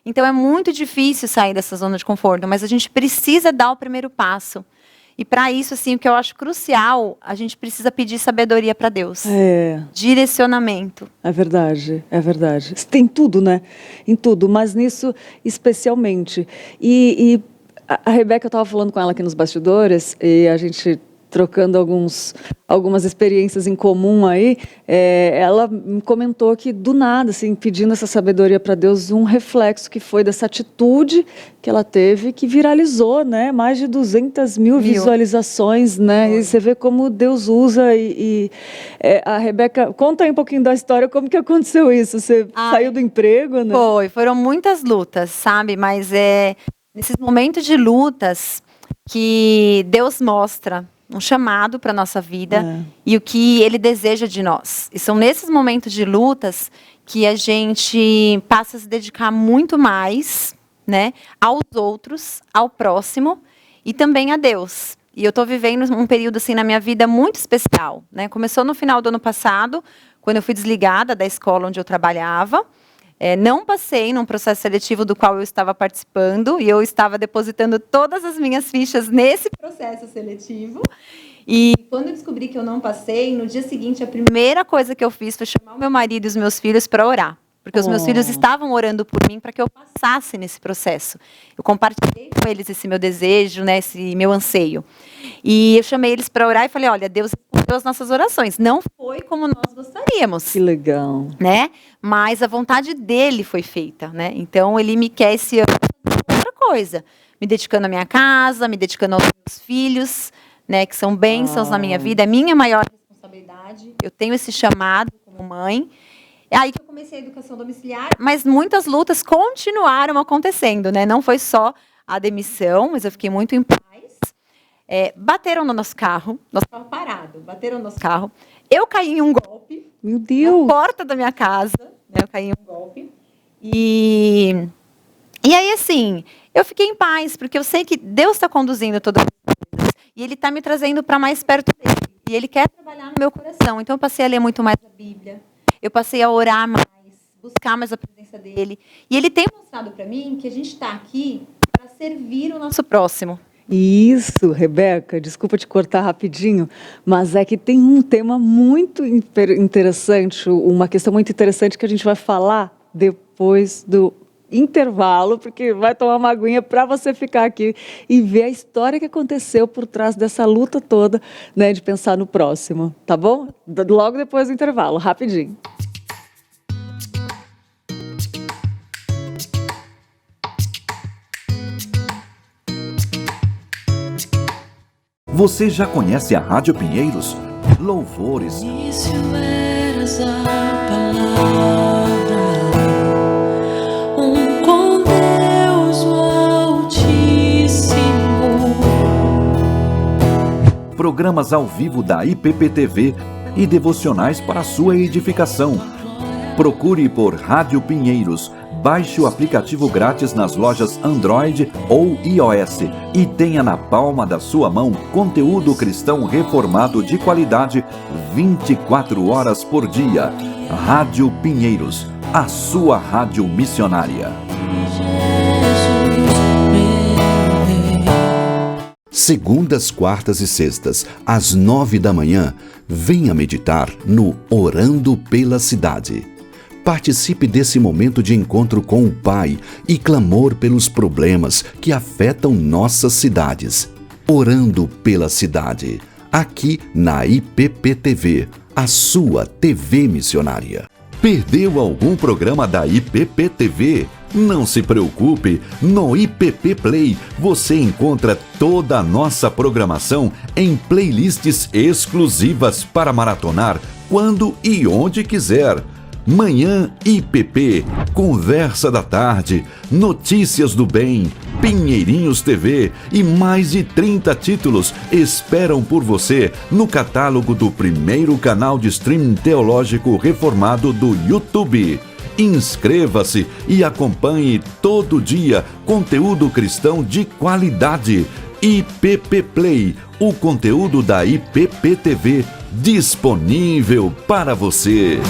F: Então é muito difícil sair dessa zona de conforto, mas a gente precisa dar o primeiro passo. E para isso, assim, o que eu acho crucial, a gente precisa pedir sabedoria para Deus. Direcionamento.
A: É verdade, é verdade. Tem tudo, né? Em tudo, mas nisso especialmente. E a Rebeca, eu estava falando com ela aqui nos bastidores, e a gente trocando algumas experiências em comum aí, ela me comentou que do nada, assim, pedindo essa sabedoria para Deus, um reflexo que foi dessa atitude que ela teve, que viralizou, né? Mais de 200 mil visualizações, né? E você vê como Deus usa a Rebeca, conta aí um pouquinho da história, como que aconteceu isso? Você saiu do emprego, né?
F: Foram muitas lutas, sabe? Mas nesses momentos de lutas que Deus mostra um chamado para a nossa vida e o que Ele deseja de nós. E são nesses momentos de lutas que a gente passa a se dedicar muito mais, né, aos outros, ao próximo e também a Deus. E eu estou vivendo um período assim na minha vida muito especial, né? Começou no final do ano passado, quando eu fui desligada da escola onde eu trabalhava. Não passei num processo seletivo do qual eu estava participando e eu estava depositando todas as minhas fichas nesse processo seletivo. E quando eu descobri que eu não passei, no dia seguinte, a primeira coisa que eu fiz foi chamar o meu marido e os meus filhos para orar. Porque os meus filhos estavam orando por mim para que eu passasse nesse processo. Eu compartilhei com eles esse meu desejo, né, esse meu anseio. E eu chamei eles para orar e falei, olha, Deus respondeu as nossas orações. Não foi como nós gostaríamos.
A: Que legal.
F: Né? Mas a vontade dele foi feita, né? Então, ele me quer esse ano fazer outra coisa. Me dedicando à minha casa, me dedicando aos meus filhos, né, que são bênçãos na minha vida. É minha maior responsabilidade. Eu tenho esse chamado como mãe. É aí que eu comecei a educação domiciliar, mas muitas lutas continuaram acontecendo, né? Não foi só a demissão, mas eu fiquei muito em paz. Bateram no nosso carro parado, bateram no nosso carro. Eu caí em um golpe.
A: Meu Deus!
F: Na porta da minha casa, né? Eu caí em um golpe. E aí, assim, eu fiquei em paz, porque eu sei que Deus está conduzindo todas as coisas. E Ele está me trazendo para mais perto dele. E Ele quer trabalhar no meu coração. Então, eu passei a ler muito mais a Bíblia. Eu passei a orar mais, buscar mais a presença dele. E ele tem mostrado para mim que a gente está aqui para servir o nosso próximo.
A: Isso, Rebeca, desculpa te cortar rapidinho, mas é que tem um tema muito interessante, uma questão muito interessante que a gente vai falar depois do intervalo, porque vai tomar uma aguinha para você ficar aqui e ver a história que aconteceu por trás dessa luta toda, né, de pensar no próximo, tá bom? Logo depois do intervalo, rapidinho.
G: Você já conhece a Rádio Pinheiros? Louvores,
H: Início eras a palavra, com Deus o Altíssimo.
G: programas ao vivo da IPPTV e devocionais para sua edificação. Procure por Rádio Pinheiros. Baixe o aplicativo grátis nas lojas Android ou iOS e tenha na palma da sua mão conteúdo cristão reformado de qualidade 24 horas por dia. Rádio Pinheiros, a sua rádio missionária. Segundas, quartas e sextas, às 9 da manhã, venha meditar no Orando pela Cidade. Participe desse momento de encontro com o Pai e clamor pelos problemas que afetam nossas cidades. Orando pela Cidade, aqui na IPPTV, a sua TV missionária. Perdeu algum programa da IPPTV? Não se preocupe, no IPP Play você encontra toda a nossa programação em playlists exclusivas para maratonar quando e onde quiser. Manhã IPP, Conversa da Tarde, Notícias do Bem, Pinheirinhos TV e mais de 30 títulos esperam por você no catálogo do primeiro canal de streaming teológico reformado do YouTube. Inscreva-se e acompanhe todo dia conteúdo cristão de qualidade. IPP Play, o conteúdo da IPPTV disponível para você.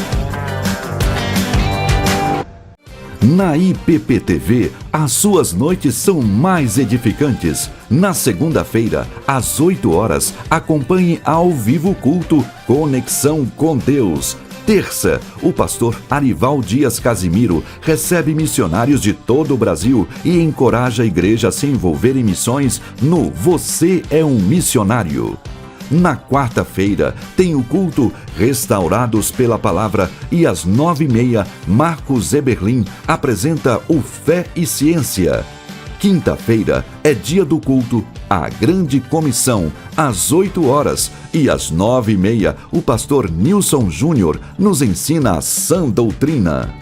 G: Na IPPTV, as suas noites são mais edificantes. Na segunda-feira, às 8 horas, acompanhe ao vivo o culto Conexão com Deus. Terça, o pastor Arival Dias Casimiro recebe missionários de todo o Brasil e encoraja a igreja a se envolver em missões no Você é um Missionário. Na quarta-feira, tem o culto Restaurados pela Palavra e às 9h30, Marcos Eberlin apresenta o Fé e Ciência. Quinta-feira é dia do culto A Grande Comissão, às 8 horas e às 9h30, o pastor Nilson Júnior nos ensina a sã doutrina.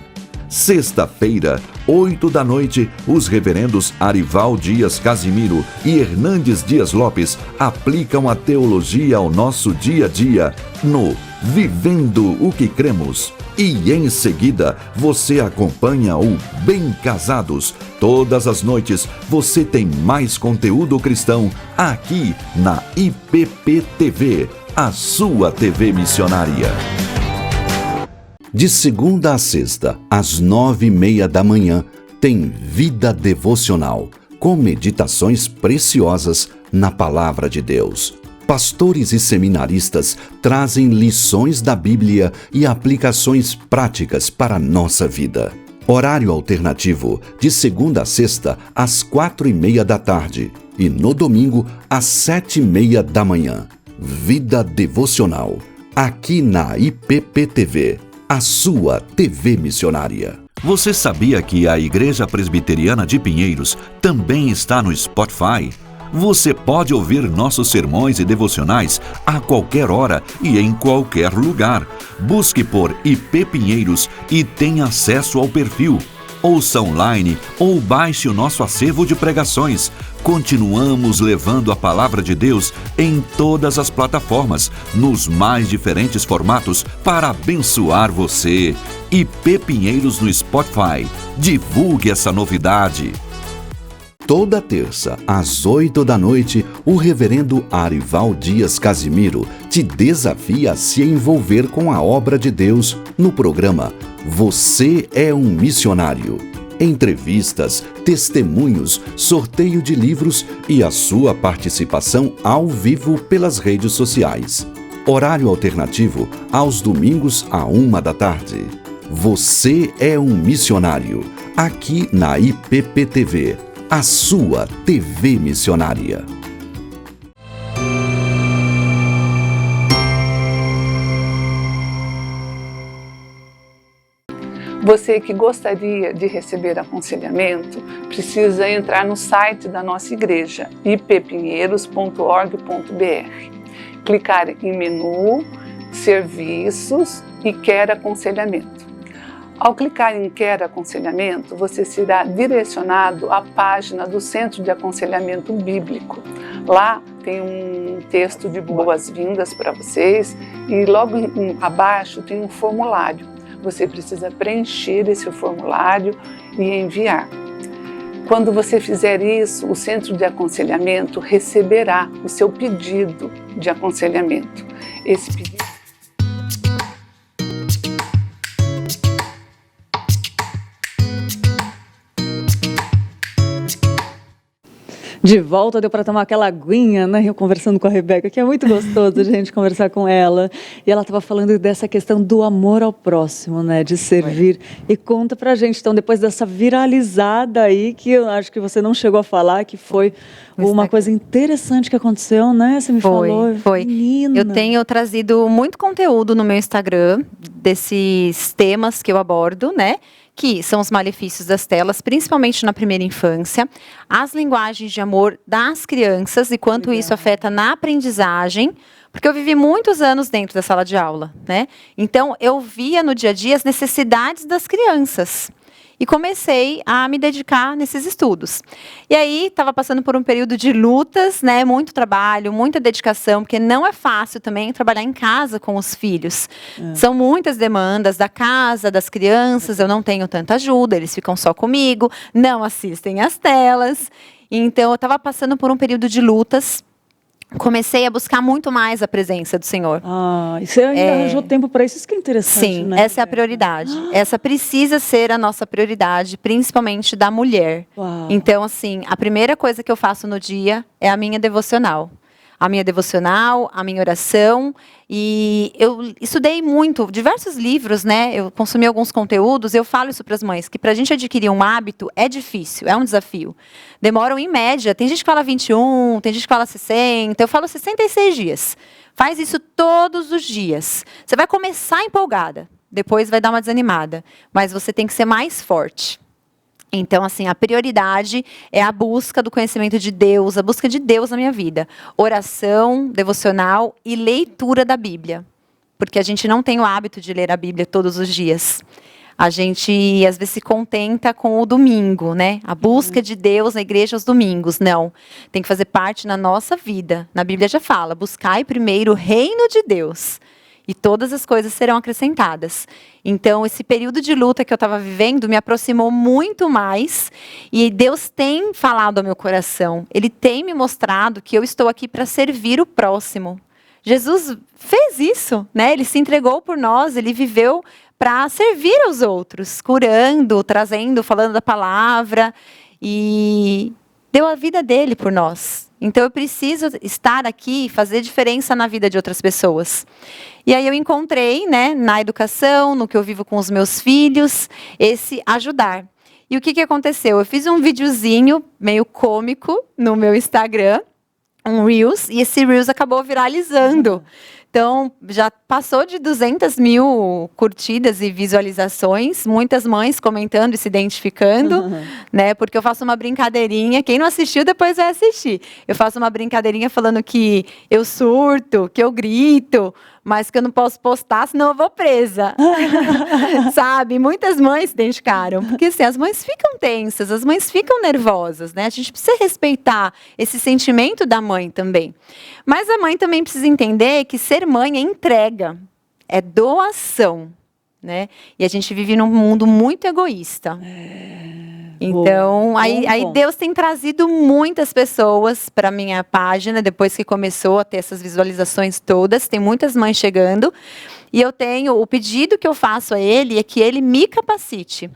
G: Sexta-feira, 8 da noite, os reverendos Arival Dias Casimiro e Hernandes Dias Lopes aplicam a teologia ao nosso dia a dia no Vivendo o que Cremos. E em seguida, você acompanha o Bem Casados. Todas as noites, você tem mais conteúdo cristão aqui na IPPTV, a sua TV missionária. De segunda a sexta, às 9h30 da manhã, tem Vida Devocional, com meditações preciosas na Palavra de Deus. pastores e seminaristas trazem lições da Bíblia e aplicações práticas para a nossa vida. Horário alternativo, de segunda a sexta, às 4:30 da tarde. E no domingo, às 7:30 da manhã. Vida Devocional, aqui na IPPTV, a sua TV missionária. Você sabia que a Igreja Presbiteriana de Pinheiros também está no Spotify? Você pode ouvir nossos sermões e devocionais a qualquer hora e em qualquer lugar. Busque por IP Pinheiros e tenha acesso ao perfil. Ouça online ou baixe o nosso acervo de pregações. Continuamos levando a palavra de Deus em todas as plataformas, nos mais diferentes formatos, para abençoar você. IP Pinheiros no Spotify. Divulgue essa novidade. Toda terça, às 8 da noite, o reverendo Arival Dias Casimiro te desafia a se envolver com a obra de Deus no programa Você é um Missionário. Entrevistas, testemunhos, sorteio de livros e a sua participação ao vivo pelas redes sociais. Horário alternativo, aos domingos à 1 da tarde. Você é um Missionário, aqui na IPPTV. A sua TV missionária.
I: Você que gostaria de receber aconselhamento, precisa entrar no site da nossa igreja, ippinheiros.org.br. Clicar em menu, serviços e quer aconselhamento. Ao clicar em Quer Aconselhamento, você será direcionado à página do Centro de Aconselhamento Bíblico. Lá tem um texto de boas-vindas para vocês e logo abaixo tem um formulário. Você precisa preencher esse formulário e enviar. Quando você fizer isso, o Centro de Aconselhamento receberá o seu pedido de aconselhamento. Esse pedido
A: De volta, deu para tomar aquela aguinha, né? Eu conversando com a Rebeca, que é muito gostoso a gente conversar com ela. E ela estava falando dessa questão do amor ao próximo, né? De servir. E conta pra gente, então, depois dessa viralizada aí, que eu acho que você não chegou a falar, que foi uma coisa interessante que aconteceu, né? Você me falou.
F: Foi.
A: Menina.
F: Eu tenho trazido muito conteúdo no meu Instagram, desses temas que eu abordo, né? Que são os malefícios das telas, principalmente na primeira infância, as linguagens de amor das crianças e quanto isso afeta na aprendizagem, porque eu vivi muitos anos dentro da sala de aula, né? Então, eu via no dia a dia as necessidades das crianças. E comecei a me dedicar nesses estudos. E aí, estava passando por um período de lutas, né? Muito trabalho, muita dedicação, porque não é fácil também trabalhar em casa com os filhos. São muitas demandas da casa, das crianças, eu não tenho tanta ajuda, eles ficam só comigo, não assistem às telas. Então, eu estava passando por um período de lutas. Comecei a buscar muito mais a presença do Senhor.
A: E você ainda arranjou tempo para isso? Isso que é interessante,
F: sim,
A: né?
F: essa é a prioridade. Essa precisa ser a nossa prioridade, principalmente da mulher.
A: Uau.
F: Então, assim, a primeira coisa que eu faço no dia é a minha devocional. A minha devocional, a minha oração. E eu estudei muito, diversos livros, né? Eu consumi alguns conteúdos, eu falo isso para as mães, que para a gente adquirir um hábito é difícil, é um desafio. Demoram em média, tem gente que fala 21, tem gente que fala 60, eu falo 66 dias. Faz isso todos os dias. Você vai começar empolgada, depois vai dar uma desanimada, mas você tem que ser mais forte. Então, assim, a prioridade é a busca do conhecimento de Deus, a busca de Deus na minha vida. Oração, devocional e leitura da Bíblia. Porque a gente não tem o hábito de ler a Bíblia todos os dias. A gente, às vezes, se contenta com o domingo, né? A busca de Deus na igreja aos domingos. Não. Tem que fazer parte na nossa vida. Na Bíblia já fala, buscai primeiro o reino de Deus. E todas as coisas serão acrescentadas. Então, esse período de luta que eu estava vivendo me aproximou muito mais. E Deus tem falado ao meu coração. Ele tem me mostrado que eu estou aqui para servir o próximo. Jesus fez isso, né? Ele se entregou por nós, ele viveu para servir aos outros, curando, trazendo, falando da palavra. E deu a vida dele por nós. Então eu preciso estar aqui e fazer diferença na vida de outras pessoas. E aí eu encontrei, né, na educação, no que eu vivo com os meus filhos, esse ajudar. E o que aconteceu? Eu fiz um videozinho meio cômico no meu Instagram, um Reels, e esse Reels acabou viralizando. Então, já passou de 200 mil curtidas e visualizações, muitas mães comentando e se identificando, né? Porque eu faço uma brincadeirinha, quem não assistiu depois vai assistir. Eu faço uma brincadeirinha falando que eu surto, que eu grito, mas que eu não posso postar, senão eu vou presa. Sabe? Muitas mães se identificaram, porque assim, as mães ficam tensas, as mães ficam nervosas, né? A gente precisa respeitar esse sentimento da mãe também. Mas a mãe também precisa entender que ser mãe é entrega, é doação, né? E a gente vive num mundo muito egoísta. Então, aí Deus tem trazido muitas pessoas para minha página, depois que começou a ter essas visualizações todas, tem muitas mães chegando, e o pedido que eu faço a Ele é que Ele me capacite,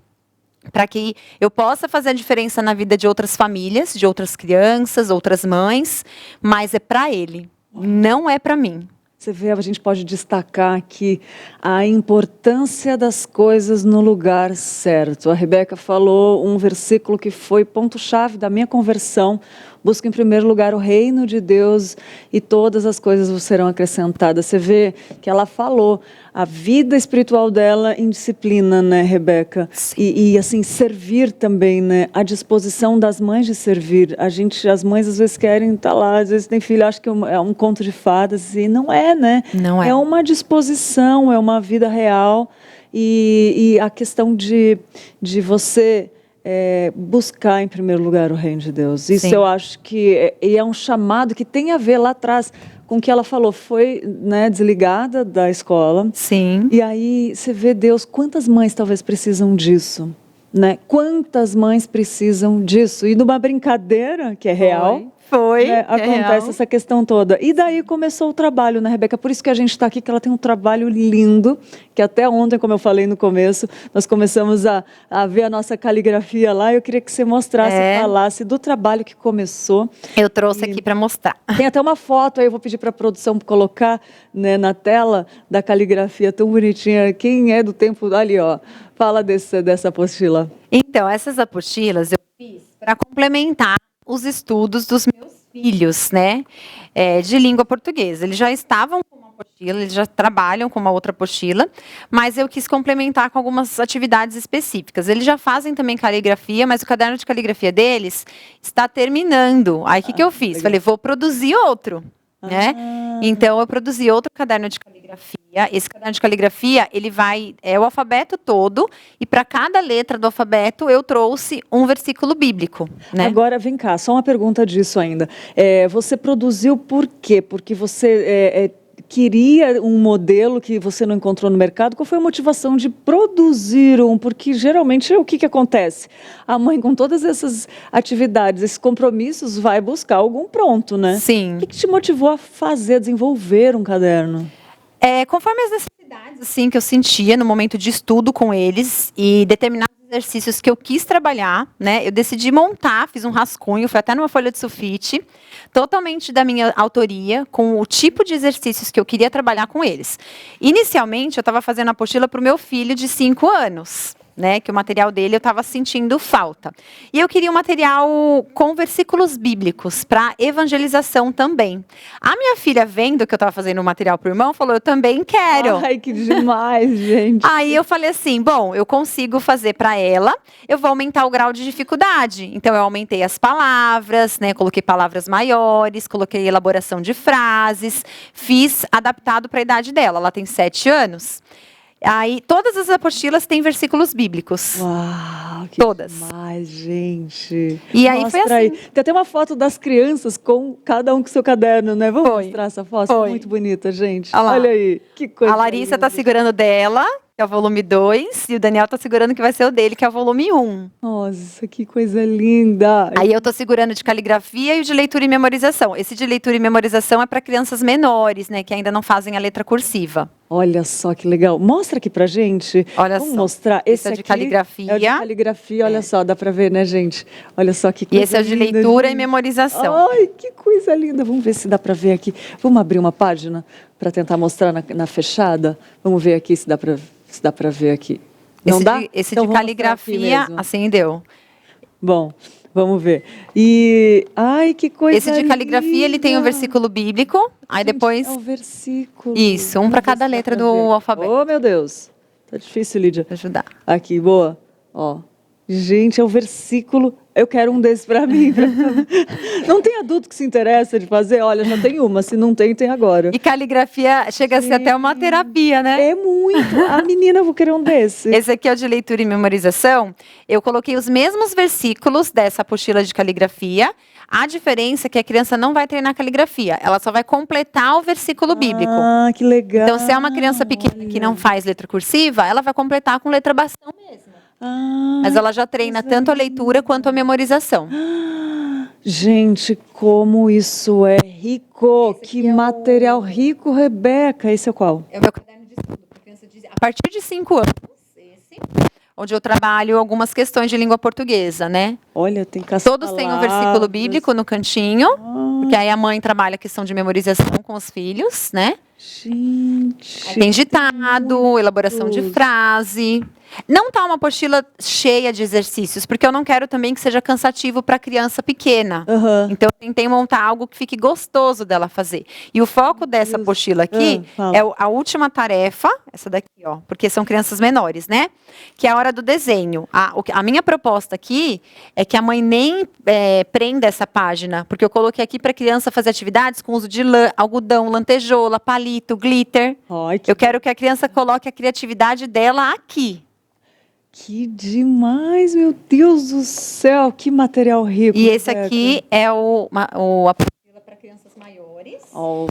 F: para que eu possa fazer a diferença na vida de outras famílias, de outras crianças, outras mães, mas é para Ele, não é para mim.
A: Você vê, a gente pode destacar aqui a importância das coisas no lugar certo. A Rebeca falou um versículo que foi ponto-chave da minha conversão. Busca em primeiro lugar o reino de Deus e todas as coisas vos serão acrescentadas. Você vê que ela falou a vida espiritual dela em disciplina, né, Rebeca? E assim, servir também, né? A disposição das mães de servir. As mães às vezes querem estar lá, às vezes tem filho, acha que é um conto de fadas, e não é, né?
F: Não é.
A: É uma disposição, é uma vida real. E a questão de você buscar em primeiro lugar o reino de Deus. Isso
F: Sim.
A: eu acho que é um chamado que tem a ver lá atrás com o que ela falou. Foi, né, desligada da escola.
F: Sim.
A: E aí você vê Deus, quantas mães talvez precisam disso, né? Quantas mães precisam disso? E numa brincadeira que é real.
F: Foi.
A: Acontece essa questão toda. E daí começou o trabalho, né, Rebeca? Por isso que a gente está aqui, que ela tem um trabalho lindo, que até ontem, como eu falei no começo, nós começamos a ver a nossa caligrafia lá. Eu queria que você mostrasse, falasse do trabalho que começou.
F: Eu trouxe aqui para mostrar.
A: Tem até uma foto aí, eu vou pedir para a produção colocar, né, na tela da caligrafia tão bonitinha. Quem é do tempo ali, ó, fala dessa apostila.
F: Então, essas apostilas eu fiz para complementar os estudos dos meus filhos, né, de língua portuguesa. Eles já estavam com uma apostila, eles já trabalham com uma outra apostila, mas eu quis complementar com algumas atividades específicas. Eles já fazem também caligrafia, mas o caderno de caligrafia deles está terminando. Aí o que eu fiz? Falei, vou produzir outro. Né? Então eu produzi outro caderno de caligrafia. Esse caderno de caligrafia, ele é o alfabeto todo, e para cada letra do alfabeto eu trouxe um versículo bíblico, né? Agora
A: vem cá, só uma pergunta disso ainda. Você produziu por quê? Porque você queria um modelo que você não encontrou no mercado? Qual foi a motivação de produzir um? Porque geralmente o que acontece? A mãe, com todas essas atividades, esses compromissos, vai buscar algum pronto, né?
F: Sim.
A: O que te motivou a desenvolver um caderno?
F: Conforme as necessidades assim, que eu sentia no momento de estudo com eles e determinados exercícios que eu quis trabalhar, né? Eu decidi montar, fiz um rascunho, foi até numa folha de sulfite, totalmente da minha autoria, com o tipo de exercícios que eu queria trabalhar com eles. Inicialmente, eu estava fazendo a apostila para o meu filho de 5 anos. Né, que o material dele eu estava sentindo falta. E eu queria um material com versículos bíblicos para evangelização também. A minha filha, vendo que eu estava fazendo o material para o irmão, falou, eu também quero.
A: Ai, que demais, gente.
F: Aí eu falei assim, bom, eu consigo fazer para ela, eu vou aumentar o grau de dificuldade. Então eu aumentei as palavras, né, coloquei palavras maiores, coloquei elaboração de frases, fiz adaptado para a idade dela. Ela tem 7 anos. Aí, todas as apostilas têm versículos bíblicos.
A: Uau, que
F: todas.
A: demais, gente.
F: E aí foi assim.
A: Aí. Tem até uma foto das crianças com cada um com seu caderno, né? Vamos mostrar essa foto? Muito bonita, gente. Olha aí, que coisa.
F: A Larissa está segurando dela, que é o volume 2, e o Daniel tá segurando que vai ser o dele, que é o volume 1.
A: Nossa, que coisa linda.
F: Aí eu tô segurando de caligrafia e o de leitura e memorização. Esse de leitura e memorização é para crianças menores, né, que ainda não fazem a letra cursiva.
A: Olha só que legal. Mostra aqui pra gente.
F: Olha
A: Vamos
F: só.
A: mostrar.
F: Esse é
A: aqui
F: de caligrafia.
A: É o de caligrafia, olha só, dá pra ver, né, gente? Olha só que
F: E
A: coisa
F: esse é o de
A: linda,
F: leitura e
A: gente.
F: memorização.
A: Ai, que coisa linda. Vamos ver se dá pra ver aqui. Vamos abrir uma página para tentar mostrar na fechada? Vamos ver aqui se dá pra ver aqui. Não
F: Esse
A: dá?
F: esse
A: Então
F: de
A: vamos mostrar aqui
F: caligrafia,
A: mesmo.
F: assim deu.
A: Bom, vamos ver. E, ai, que coisa
F: Esse de caligrafia, ele tem um
A: linda.
F: versículo bíblico, aí
A: Gente,
F: depois...
A: é o versículo.
F: Isso, um
A: Vamos
F: para
A: ver
F: cada
A: se dá
F: letra
A: pra
F: do
A: ver.
F: alfabeto.
A: Oh, meu Deus. Tá difícil, Lídia.
F: Pra ajudar.
A: Aqui, boa. Ó. Gente, é o versículo. Eu quero um desses pra mim. Não tem adulto que se interessa de fazer? Olha, já tem uma. Se não tem, tem agora.
F: E caligrafia chega a ser até uma terapia, né?
A: É muito. A menina, eu vou querer um desse.
F: Esse aqui é o de leitura e memorização. Eu coloquei os mesmos versículos dessa apostila de caligrafia. A diferença é que a criança não vai treinar caligrafia. Ela só vai completar o versículo bíblico.
A: Ah, que legal.
F: Então, se é uma criança pequena que não faz letra cursiva, ela vai completar com letra bastão mesmo.
A: Ah,
F: Mas ela já treina tanto a leitura quanto a memorização.
A: gente, como isso é rico. Que material rico, Rebeca. Esse é qual?
F: É o meu caderno de estudo para criança a partir de 5 anos, esse, onde eu trabalho algumas questões de língua portuguesa, né?
A: Olha, tem
F: Todos têm um versículo bíblico no cantinho, porque aí a mãe trabalha a questão de memorização com os filhos, né?
A: Gente.
F: Aí tem ditado, elaboração de frase. Não tá uma apostila cheia de exercícios, porque eu não quero também que seja cansativo para criança pequena.
A: Aham.
F: Então, eu tentei montar algo que fique gostoso dela fazer. E o foco dessa apostila aqui
A: fala.
F: é a última tarefa, essa daqui, ó, porque são crianças menores, né? Que é a hora do desenho. A minha proposta aqui é que a mãe nem prenda essa página, porque eu coloquei aqui para a criança fazer atividades com uso de lã, algodão, lantejola, palito, glitter.
A: Ai,
F: Eu quero que a criança coloque a criatividade dela aqui.
A: que demais, meu Deus do céu. Que material rico.
F: E esse
A: Rebeca.
F: aqui é a apostila para crianças maiores.
A: Ó,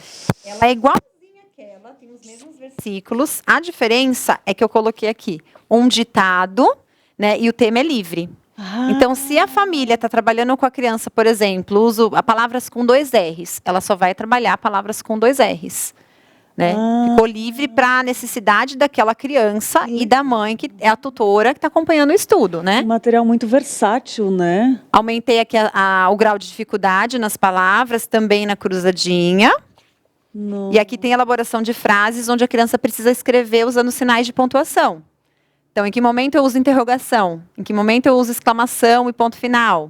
F: Ela é igualzinha àquela, tem os mesmos versículos. A diferença é que eu coloquei aqui um ditado, né? E o tema é livre. Então, se a família está trabalhando com a criança, por exemplo, uso palavras com 2 R's, ela só vai trabalhar palavras com 2 R's. Né? Ficou livre para a necessidade daquela criança e da mãe, que é a tutora, que está acompanhando o estudo, né?
A: um material muito versátil, né?
F: Aumentei aqui o grau de dificuldade nas palavras, também na cruzadinha. E aqui tem elaboração de frases, onde a criança precisa escrever usando sinais de pontuação. Então, em que momento eu uso interrogação? Em que momento eu uso exclamação e ponto final?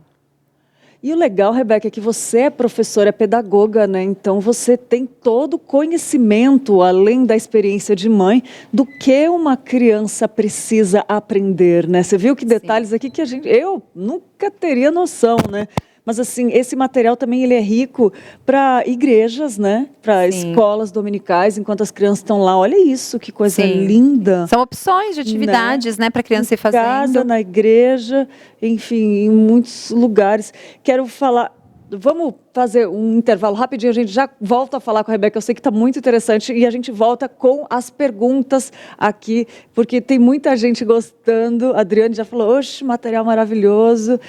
A: E o legal, Rebeca, é que você é professora, é pedagoga, né? Então você tem todo o conhecimento, além da experiência de mãe, do que uma criança precisa aprender, né? Você viu que detalhes aqui que eu nunca teria noção, né? Mas assim, esse material também ele é rico para igrejas, né? Para escolas dominicais, enquanto as crianças estão lá. Olha isso, que coisa linda.
F: São opções de atividades, né, para a criança ir fazendo.
A: Em casa, na igreja, enfim, em muitos lugares. Quero falar... Vamos fazer um intervalo rapidinho, a gente já volta a falar com a Rebeca, eu sei que está muito interessante, e a gente volta com as perguntas aqui, porque tem muita gente gostando. A Adriane já falou, oxe, material maravilhoso,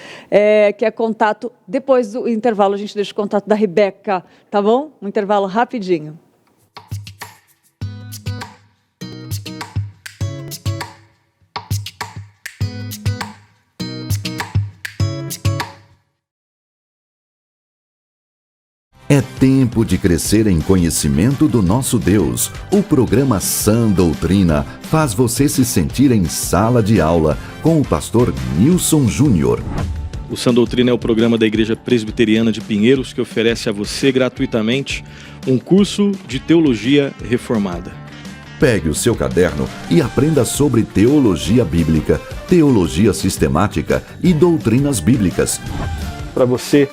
A: que é contato. Depois do intervalo a gente deixa o contato da Rebeca, tá bom? Um intervalo rapidinho.
G: É tempo de crescer em conhecimento do nosso Deus. O programa Sã Doutrina faz você se sentir em sala de aula com o pastor Nilson Júnior.
J: O Sã Doutrina é o programa da Igreja Presbiteriana de Pinheiros que oferece a você gratuitamente um curso de teologia reformada.
G: Pegue o seu caderno e aprenda sobre teologia bíblica, teologia sistemática e doutrinas bíblicas.
K: Para você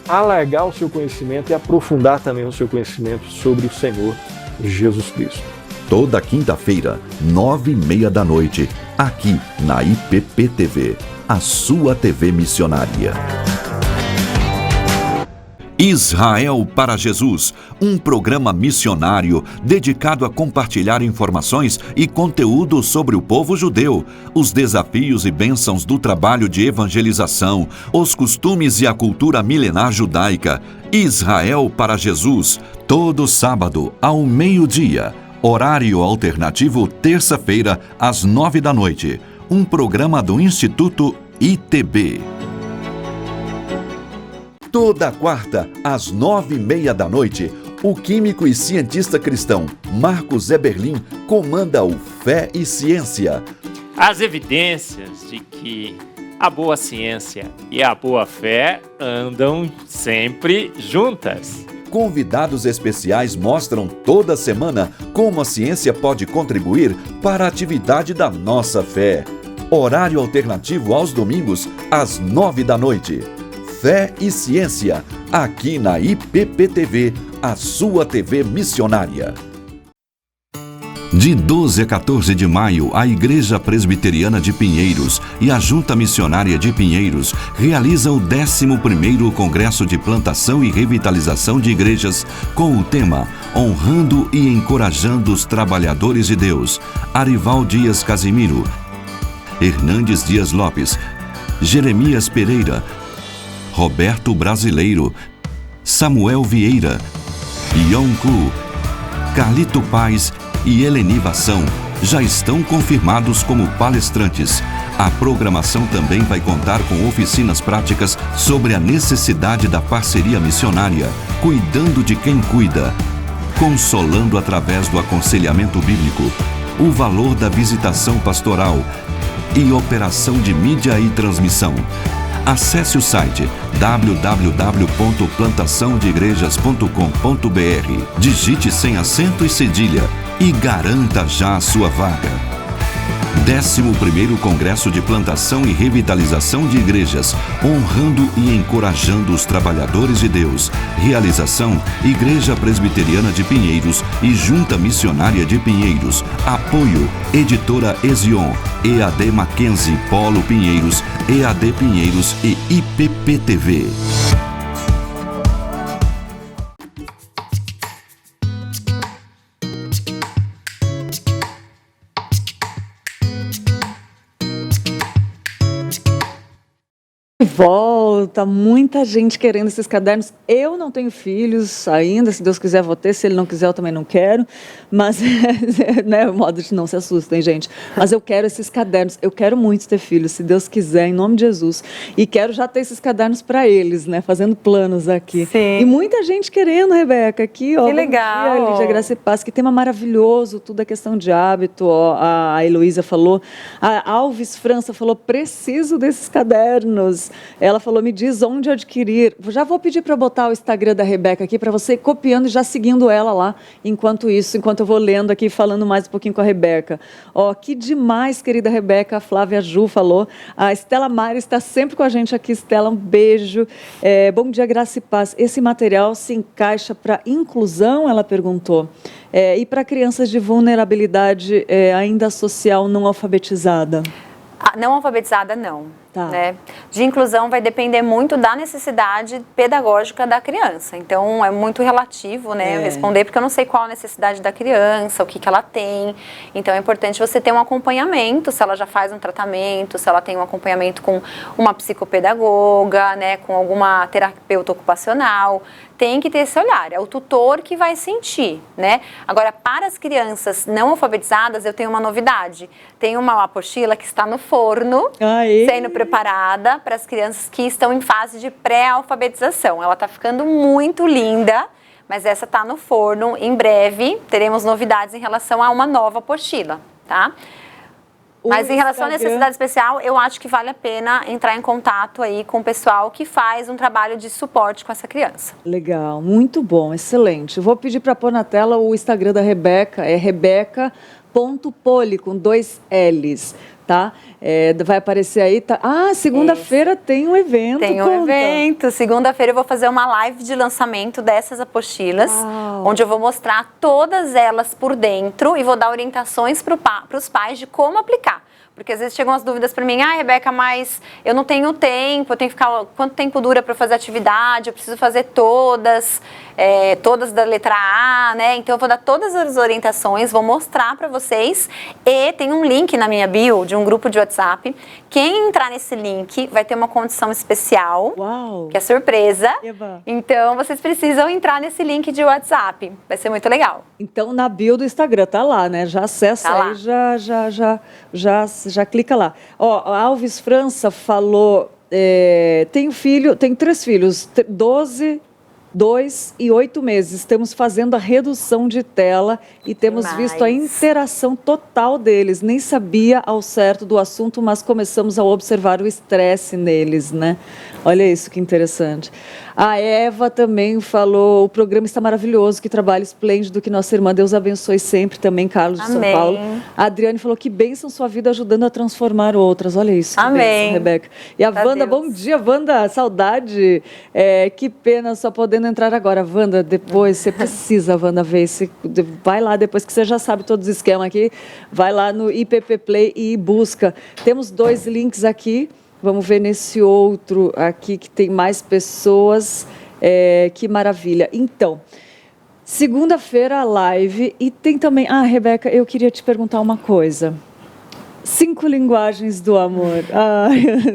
K: alargar o seu conhecimento e aprofundar também o seu conhecimento sobre o Senhor Jesus Cristo.
G: Toda quinta-feira, 9h30 da noite, aqui na IPP TV, a sua TV missionária. Israel para Jesus, um programa missionário dedicado a compartilhar informações e conteúdo sobre o povo judeu, os desafios e bênçãos do trabalho de evangelização, os costumes e a cultura milenar judaica. Israel para Jesus, todo sábado ao meio-dia, horário alternativo terça-feira às 9 da noite, um programa do Instituto ITB. Toda quarta, às 9h30 da noite, o químico e cientista cristão Marcos Eberlin comanda o Fé e Ciência.
L: As evidências de que a boa ciência e a boa fé andam sempre juntas.
G: Convidados especiais mostram toda semana como a ciência pode contribuir para a atividade da nossa fé. Horário alternativo aos domingos, às 9 da noite. Fé e Ciência, aqui na IPPTV, a sua TV missionária. De 12 a 14 de maio, a Igreja Presbiteriana de Pinheiros e a Junta Missionária de Pinheiros realizam o 11º Congresso de Plantação e Revitalização de Igrejas com o tema Honrando e Encorajando os Trabalhadores de Deus. Arival Dias Casimiro, Hernandes Dias Lopes, Jeremias Pereira, Roberto Brasileiro, Samuel Vieira, Ion Klu, Carlito Paz e Eleni Vação já estão confirmados como palestrantes. A programação também vai contar com oficinas práticas sobre a necessidade da parceria missionária, cuidando de quem cuida, consolando através do aconselhamento bíblico, o valor da visitação pastoral e operação de mídia e transmissão. Acesse o site www.plantaçãodeigrejas.com.br, digite sem acento e cedilha e garanta já a sua vaga. 11º Congresso de Plantação e Revitalização de Igrejas, honrando e encorajando os trabalhadores de Deus. Realização: Igreja Presbiteriana de Pinheiros e Junta Missionária de Pinheiros. Apoio: Editora Ezion, EAD Mackenzie, Polo Pinheiros, EAD Pinheiros e IPPTV.
A: Volta, muita gente querendo esses cadernos. Eu não tenho filhos ainda, se Deus quiser vou ter, se Ele não quiser eu também não quero, mas, né, o modo de não se assustem, gente, mas eu quero esses cadernos, eu quero muito ter filhos, se Deus quiser, em nome de Jesus, e quero já ter esses cadernos para eles, né, fazendo planos aqui.
F: Sim.
A: E muita gente querendo, Rebeca, aqui, ó.
F: Que legal.
A: Bom dia, Lídia Graça e Paz, que tema maravilhoso, tudo é questão de hábito, ó, a Heloísa falou, a Alves França falou, preciso desses cadernos. Ela falou, me diz onde adquirir. Já vou pedir para botar o Instagram da Rebeca aqui, para você ir copiando e já seguindo ela lá, enquanto eu vou lendo aqui, falando mais um pouquinho com a Rebeca. Ó, que demais, querida Rebeca, a Flávia Ju falou. A Estela Mari está sempre com a gente aqui. Estela, um beijo. Bom dia, Graça e Paz. Esse material se encaixa para inclusão, ela perguntou, e para crianças de vulnerabilidade ainda social não alfabetizada?
F: Não alfabetizada, não.
A: Tá.
F: Né? De inclusão vai depender muito da necessidade pedagógica da criança. Então, é muito relativo, né? Eu responder, porque eu não sei qual a necessidade da criança, o que ela tem. Então, é importante você ter um acompanhamento, se ela já faz um tratamento, se ela tem um acompanhamento com uma psicopedagoga, né? Com alguma terapeuta ocupacional. Tem que ter esse olhar, é o tutor que vai sentir, né? Agora, para as crianças não alfabetizadas, eu tenho uma novidade. Tem uma apostila que está no forno, sendo preparada para as crianças que estão em fase de pré-alfabetização. Ela está ficando muito linda, mas essa está no forno. Em breve, teremos novidades em relação a uma nova apostila, tá? Mas em relação à necessidade especial, eu acho que vale a pena entrar em contato aí com o pessoal que faz um trabalho de suporte com essa criança.
A: Legal, muito bom, excelente. Vou pedir para pôr na tela o Instagram da Rebeca, é rebeca.poli, com 2 L's. tá? Vai aparecer aí, tá? Ah, segunda-feira tem um evento.
F: Tem um evento. Segunda-feira eu vou fazer uma live de lançamento dessas apostilas, onde eu vou mostrar todas elas por dentro e vou dar orientações para os pais de como aplicar. Porque às vezes chegam as dúvidas para mim, Rebeca, mas eu não tenho tempo, eu tenho que ficar, quanto tempo dura para fazer atividade, eu preciso fazer todas da letra A, né? Então eu vou dar todas as orientações, vou mostrar para vocês e tem um link na minha bio de um grupo de WhatsApp. Quem entrar nesse link vai ter uma condição especial, que é surpresa. Eba. Então vocês precisam entrar nesse link de WhatsApp, vai ser muito legal.
A: Então na bio do Instagram, tá lá, né? Já acessa
F: tá
A: aí, já clica lá. Ó, a Alves França falou, tem 3 filhos, 12, 2 e 8 meses. Estamos fazendo a redução de tela e temos visto a interação total deles. Nem sabia ao certo do assunto, mas começamos a observar o estresse neles, né? Olha isso que interessante. A Eva também falou, o programa está maravilhoso, que trabalho esplêndido, que nossa irmã, Deus abençoe sempre, também Carlos de São Paulo. A Adriane falou, que bênção sua vida ajudando a transformar outras. Olha isso, que bênção, Rebeca. E a Wanda, bom dia, Wanda, saudade. Que pena só podendo entrar agora. Wanda, depois, você precisa, Wanda, ver. Vai lá, depois que você já sabe todos os esquemas aqui, vai lá no IPP Play e busca. Temos 2 links aqui. Vamos ver nesse outro aqui que tem mais pessoas. Que maravilha. Então, segunda-feira a live e tem também... Rebeca, eu queria te perguntar uma coisa. 5 linguagens do amor.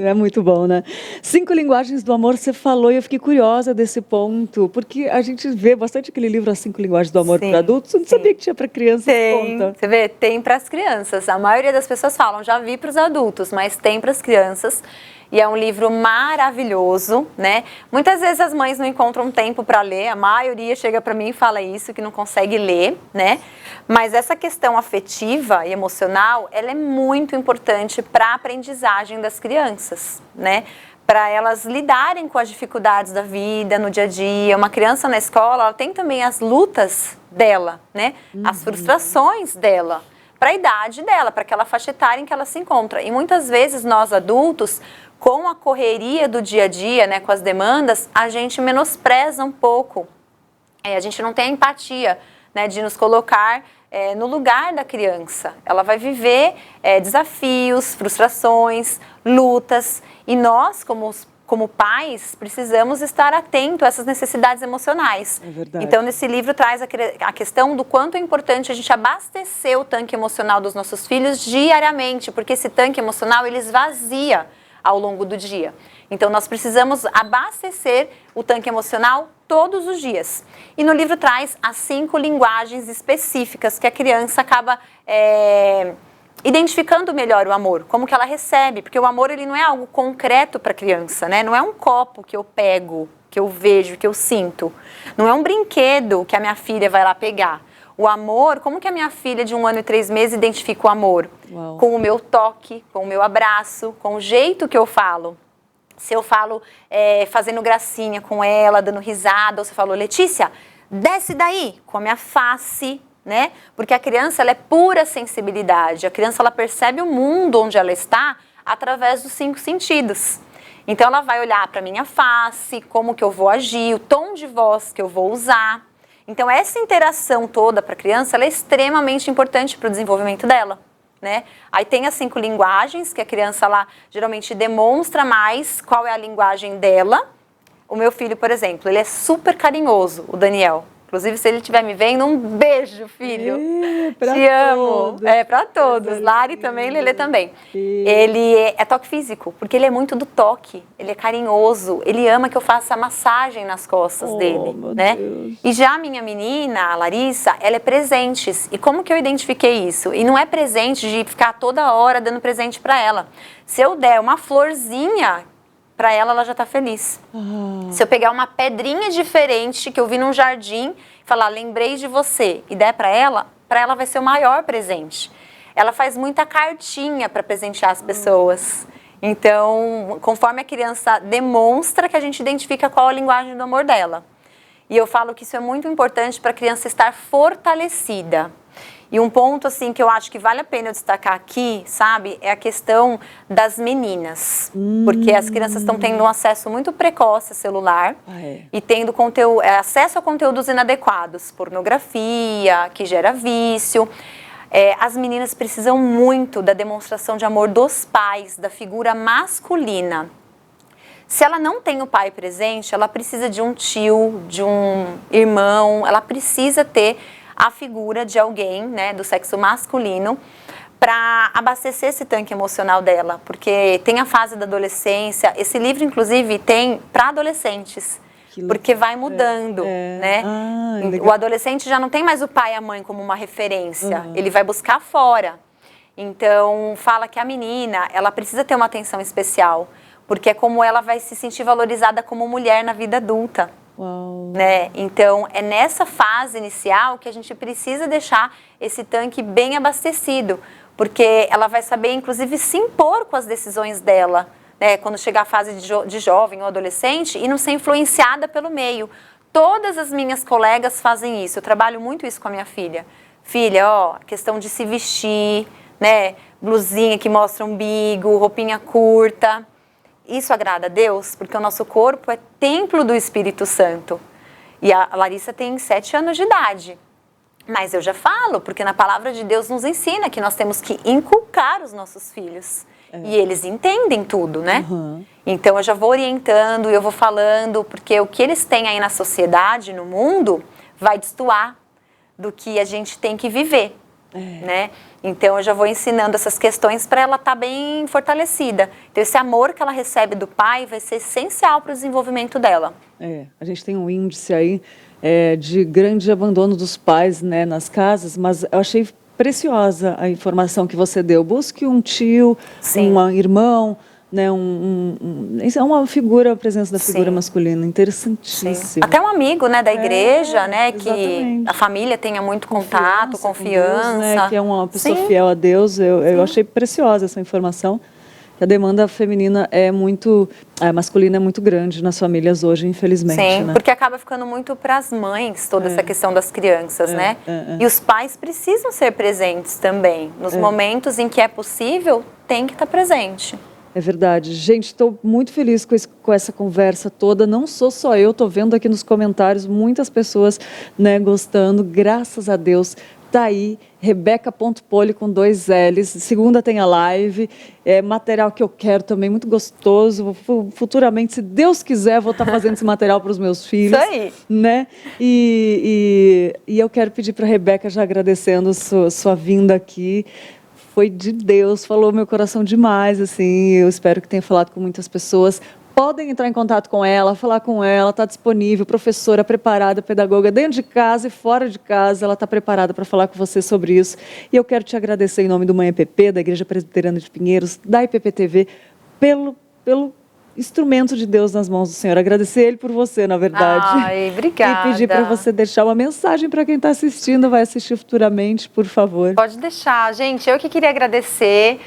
A: É muito bom, né? 5 linguagens do amor, você falou e eu fiquei curiosa desse ponto, porque a gente vê bastante aquele livro, As 5 Linguagens do Amor para Adultos, eu não sabia que tinha para crianças.
F: Tem, você vê, tem para as crianças. A maioria das pessoas falam, já vi para os adultos, mas tem para as crianças. E é um livro maravilhoso, né? Muitas vezes as mães não encontram tempo para ler, a maioria chega para mim e fala isso, que não consegue ler, né? Mas essa questão afetiva e emocional, ela é muito importante para a aprendizagem das crianças, né? Para elas lidarem com as dificuldades da vida, no dia a dia. Uma criança na escola, ela tem também as lutas dela, né? As frustrações dela, para a idade dela, para aquela faixa etária em que ela se encontra. E muitas vezes nós adultos, com a correria do dia a dia, né, com as demandas, a gente menospreza um pouco. A gente não tem a empatia, né, de nos colocar no lugar da criança. Ela vai viver desafios, frustrações, lutas. E nós, como pais, precisamos estar atentos a essas necessidades emocionais.
A: É verdade.
F: Então, nesse livro traz a questão do quanto é importante a gente abastecer o tanque emocional dos nossos filhos diariamente, porque esse tanque emocional, ele esvazia ao longo do dia. Então, nós precisamos abastecer o tanque emocional todos os dias. E no livro traz as 5 linguagens específicas que a criança acaba identificando melhor o amor, como que ela recebe, porque o amor ele não é algo concreto para a criança, né? Não é um copo que eu pego, que eu vejo, que eu sinto. Não é um brinquedo que a minha filha vai lá pegar. O amor, como que a minha filha de 1 ano e 3 meses identifica o amor? Uau. Com o meu toque, com o meu abraço, com o jeito que eu falo. Se eu falo fazendo gracinha com ela, dando risada, ou se eu falo, Letícia, desce daí, com a minha face, né? Porque a criança, ela é pura sensibilidade. A criança, ela percebe o mundo onde ela está através dos 5 sentidos. Então, ela vai olhar para a minha face, como que eu vou agir, o tom de voz que eu vou usar. Então, essa interação toda para a criança, ela é extremamente importante para o desenvolvimento dela, né? Aí tem as 5 linguagens, que a criança lá geralmente demonstra mais qual é a linguagem dela. O meu filho, por exemplo, ele é super carinhoso, o Daniel. Inclusive, se ele estiver me vendo, um beijo, filho. Te amo. Para todos. Lari também, Lelê também. Ele é toque físico, porque ele é muito do toque. Ele é carinhoso. Ele ama que eu faça massagem nas costas dele, né? Deus. E já a minha menina, a Larissa, ela é presentes. E como que eu identifiquei isso? E não é presente de ficar toda hora dando presente para ela. Se eu der uma florzinha para ela já está feliz. Se eu pegar uma pedrinha diferente que eu vi num jardim, falar, lembrei de você, e der para ela vai ser o maior presente. Ela faz muita cartinha para presentear as pessoas. Então, conforme a criança demonstra, que a gente identifica qual a linguagem do amor dela. E eu falo que isso é muito importante para a criança estar fortalecida. E um ponto, assim, que eu acho que vale a pena eu destacar aqui, sabe, é a questão das meninas. Porque as crianças estão tendo um acesso muito precoce a celular e tendo acesso a conteúdos inadequados, pornografia, que gera vício. As meninas precisam muito da demonstração de amor dos pais, da figura masculina. Se ela não tem o pai presente, ela precisa de um tio, de um irmão, ela precisa ter a figura de alguém, né, do sexo masculino, para abastecer esse tanque emocional dela, porque tem a fase da adolescência. Esse livro, inclusive, tem para adolescentes, porque vai mudando, né? O adolescente já não tem mais o pai e a mãe como uma referência, ele vai buscar fora. Então, fala que a menina, ela precisa ter uma atenção especial, porque é como ela vai se sentir valorizada como mulher na vida adulta. Né? Então, é nessa fase inicial que a gente precisa deixar esse tanque bem abastecido, porque ela vai saber, inclusive, se impor com as decisões dela, né? Quando chegar a fase de jovem ou adolescente, e não ser influenciada pelo meio. Todas as minhas colegas fazem isso, eu trabalho muito isso com a minha filha. Filha, ó, questão de se vestir, né? Blusinha que mostra umbigo, roupinha curta. Isso agrada a Deus, porque o nosso corpo é templo do Espírito Santo. E a Larissa tem 7 anos de idade. Mas eu já falo, porque na palavra de Deus nos ensina que nós temos que inculcar os nossos filhos. E eles entendem tudo, né? Então eu já vou orientando, eu vou falando, porque o que eles têm aí na sociedade, no mundo, vai destoar do que a gente tem que viver. Né? Então eu já vou ensinando essas questões para ela estar bem fortalecida. Então esse amor que ela recebe do pai vai ser essencial para o desenvolvimento dela.
A: A gente tem um índice aí de grande abandono dos pais, né, nas casas, mas eu achei preciosa a informação que você deu. Busque um tio, um irmão, né, é uma figura, a presença da figura masculina, interessantíssimo.
F: Até um amigo, né, da igreja, né, que a família tenha muito contato, confiança.
A: Deus, né, que é uma pessoa fiel a Deus. Eu achei preciosa essa informação. A demanda feminina masculina é muito grande nas famílias hoje, infelizmente.
F: Sim,
A: né?
F: porque acaba ficando muito para as mães toda essa questão das crianças, né? E os pais precisam ser presentes também. Nos momentos em que é possível, tem que estar presente.
A: É verdade. Gente, estou muito feliz com essa conversa toda. Não sou só eu, estou vendo aqui nos comentários muitas pessoas, né, gostando. Graças a Deus. Tá aí, Rebeca.poli com 2 L's. Segunda tem a live. Material que eu quero também, muito gostoso. Futuramente, se Deus quiser, vou estar fazendo esse material para os meus filhos.
F: Isso aí.
A: Né? E eu quero pedir para a Rebeca, já agradecendo sua vinda aqui. Foi de Deus, falou meu coração demais, assim, eu espero que tenha falado com muitas pessoas. Podem entrar em contato com ela, falar com ela, está disponível, professora, preparada, pedagoga, dentro de casa e fora de casa, ela está preparada para falar com você sobre isso. E eu quero te agradecer em nome do Mãe EPP, da Igreja Presbiteriana de Pinheiros, da IPP-TV, pelo instrumento de Deus nas mãos do Senhor. Agradecer Ele por você, na verdade.
F: Ai, obrigada.
A: E pedir para você deixar uma mensagem para quem está assistindo, vai assistir futuramente, por favor.
F: Pode deixar. Gente, eu que queria agradecer.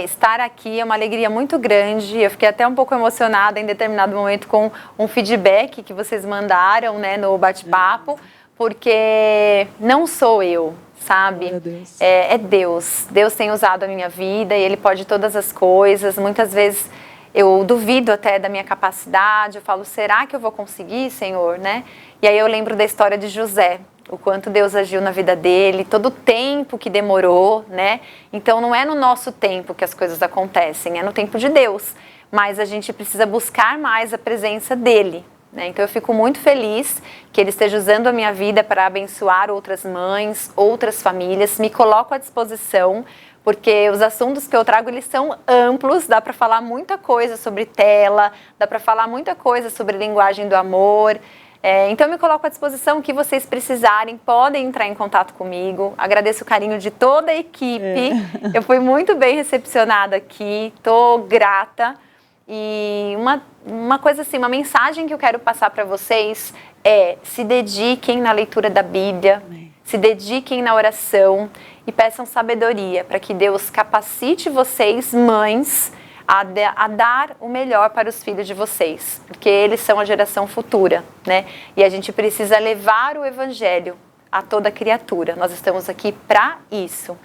F: Estar aqui é uma alegria muito grande. Eu fiquei até um pouco emocionada em determinado momento com um feedback que vocês mandaram, né, no bate-papo, porque não sou eu, sabe?
A: Deus.
F: É Deus. Deus tem usado a minha vida e Ele pode todas as coisas. Muitas vezes eu duvido até da minha capacidade, eu falo, será que eu vou conseguir, Senhor, né? E aí eu lembro da história de José, o quanto Deus agiu na vida dele, todo o tempo que demorou, né? Então não é no nosso tempo que as coisas acontecem, é no tempo de Deus. Mas a gente precisa buscar mais a presença dele, né? Então eu fico muito feliz que Ele esteja usando a minha vida para abençoar outras mães, outras famílias. Me coloco à disposição, porque os assuntos que eu trago, eles são amplos, dá para falar muita coisa sobre tela, dá para falar muita coisa sobre linguagem do amor. Então eu me coloco à disposição, que vocês precisarem, podem entrar em contato comigo. Agradeço o carinho de toda a equipe, eu fui muito bem recepcionada aqui, estou grata. E uma coisa assim, uma mensagem que eu quero passar para vocês é: se dediquem na leitura da Bíblia, se dediquem na oração e peçam sabedoria para que Deus capacite vocês, mães, a dar o melhor para os filhos de vocês, porque eles são a geração futura, né? E a gente precisa levar o Evangelho a toda criatura. Nós estamos aqui para isso.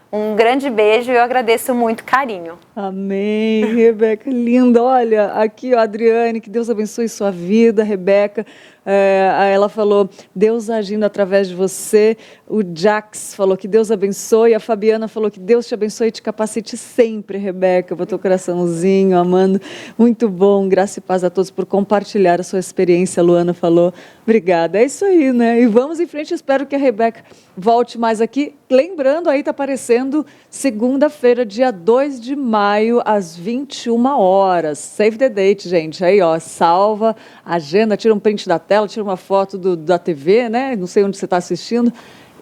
F: Um grande beijo e eu agradeço muito carinho.
A: Amém, Rebeca, linda. Olha, aqui, ó, Adriane, que Deus abençoe sua vida, Rebeca. Ela falou, Deus agindo através de você. O Jax falou que Deus abençoe. A Fabiana falou que Deus te abençoe e te capacite sempre, Rebeca. Botou o coraçãozinho, amando. Muito bom, graça e paz a todos por compartilhar a sua experiência, a Luana falou. Obrigada, é isso aí, né? E vamos em frente, espero que a Rebeca volte mais aqui. Lembrando, aí está aparecendo segunda-feira, dia 2 de maio, às 21 horas. Save the date, gente. Aí, ó, salva, agenda, tira um print da tela, tira uma foto da TV, né? Não sei onde você está assistindo.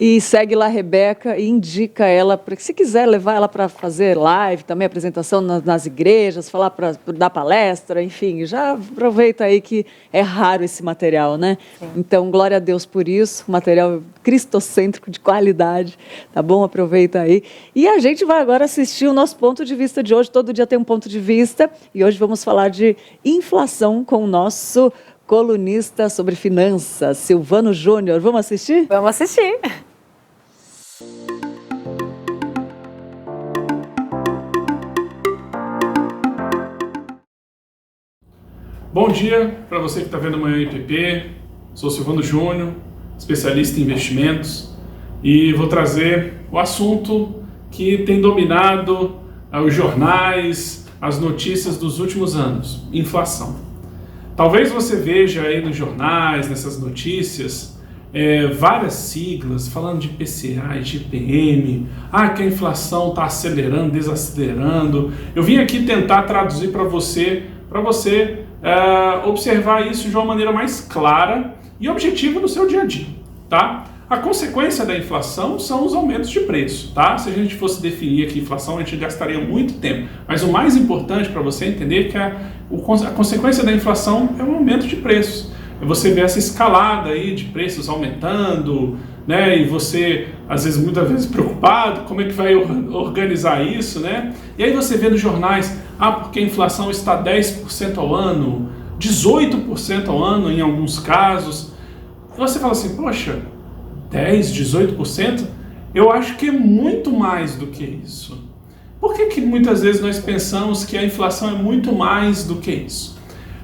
A: E segue lá a Rebeca e indica ela, para se quiser levar ela para fazer live, também apresentação nas igrejas, falar para dar palestra, enfim, já aproveita aí que é raro esse material, né? Sim. Então, glória a Deus por isso, material cristocêntrico de qualidade, tá bom? Aproveita aí. E a gente vai agora assistir o nosso ponto de vista de hoje, todo dia tem um ponto de vista, e hoje vamos falar de inflação com o nosso colunista sobre finanças, Silvano Júnior. Vamos assistir?
F: Vamos assistir.
M: Bom dia para você que está vendo Manhã IPP. Sou Silvano Júnior, especialista em investimentos, e vou trazer o assunto que tem dominado os jornais, as notícias dos últimos anos: inflação. Talvez você veja aí nos jornais, nessas notícias, várias siglas falando de IPCA e de IGPM, que a inflação está acelerando, desacelerando. Eu vim aqui tentar traduzir para você observar isso de uma maneira mais clara e objetiva no seu dia a dia, tá? A consequência da inflação são os aumentos de preço, tá? Se a gente fosse definir aqui inflação, a gente gastaria muito tempo. Mas o mais importante para você entender é que a consequência da inflação é o aumento de preços. Você vê essa escalada aí de preços aumentando, né? E você, às vezes, muitas vezes preocupado, como é que vai organizar isso, né? E aí você vê nos jornais, porque a inflação está 10% ao ano, 18% ao ano em alguns casos. E você fala assim, poxa, 10%, 18%? Eu acho que é muito mais do que isso. Por que muitas vezes nós pensamos que a inflação é muito mais do que isso?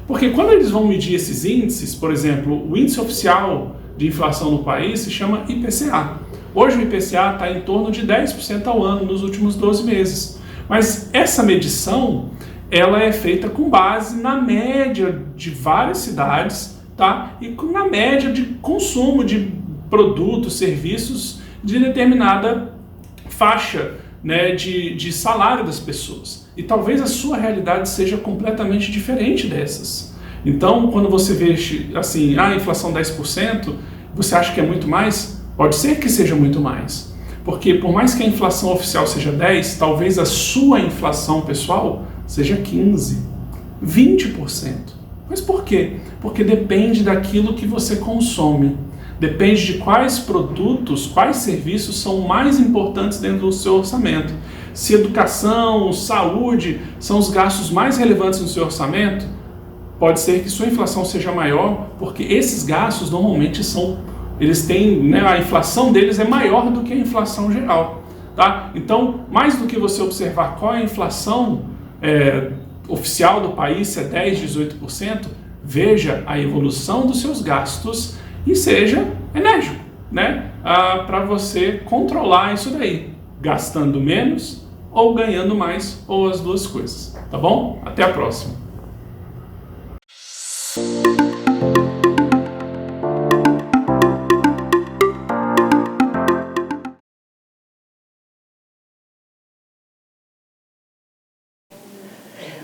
M: Porque quando eles vão medir esses índices, por exemplo, o índice oficial de inflação no país se chama IPCA. Hoje o IPCA está em torno de 10% ao ano nos últimos 12 meses. Mas essa medição, ela é feita com base na média de várias cidades, tá? E na média de consumo de produtos, serviços de determinada faixa, né, de salário das pessoas. E talvez a sua realidade seja completamente diferente dessas. Então, quando você vê assim, a inflação 10%, você acha que é muito mais? Pode ser que seja muito mais. Porque por mais que a inflação oficial seja 10%, talvez a sua inflação pessoal seja 15%, 20%. Mas por quê? Porque depende daquilo que você consome. Depende de quais produtos, quais serviços são mais importantes dentro do seu orçamento. Se educação, saúde são os gastos mais relevantes no seu orçamento, pode ser que sua inflação seja maior, porque esses gastos normalmente eles têm, né, a inflação deles é maior do que a inflação geral, tá? Então, mais do que você observar qual é a inflação oficial do país, se é 10%, 18%, veja a evolução dos seus gastos e seja enérgico, né? Para você controlar isso daí, gastando menos ou ganhando mais, ou as duas coisas, tá bom? Até a próxima.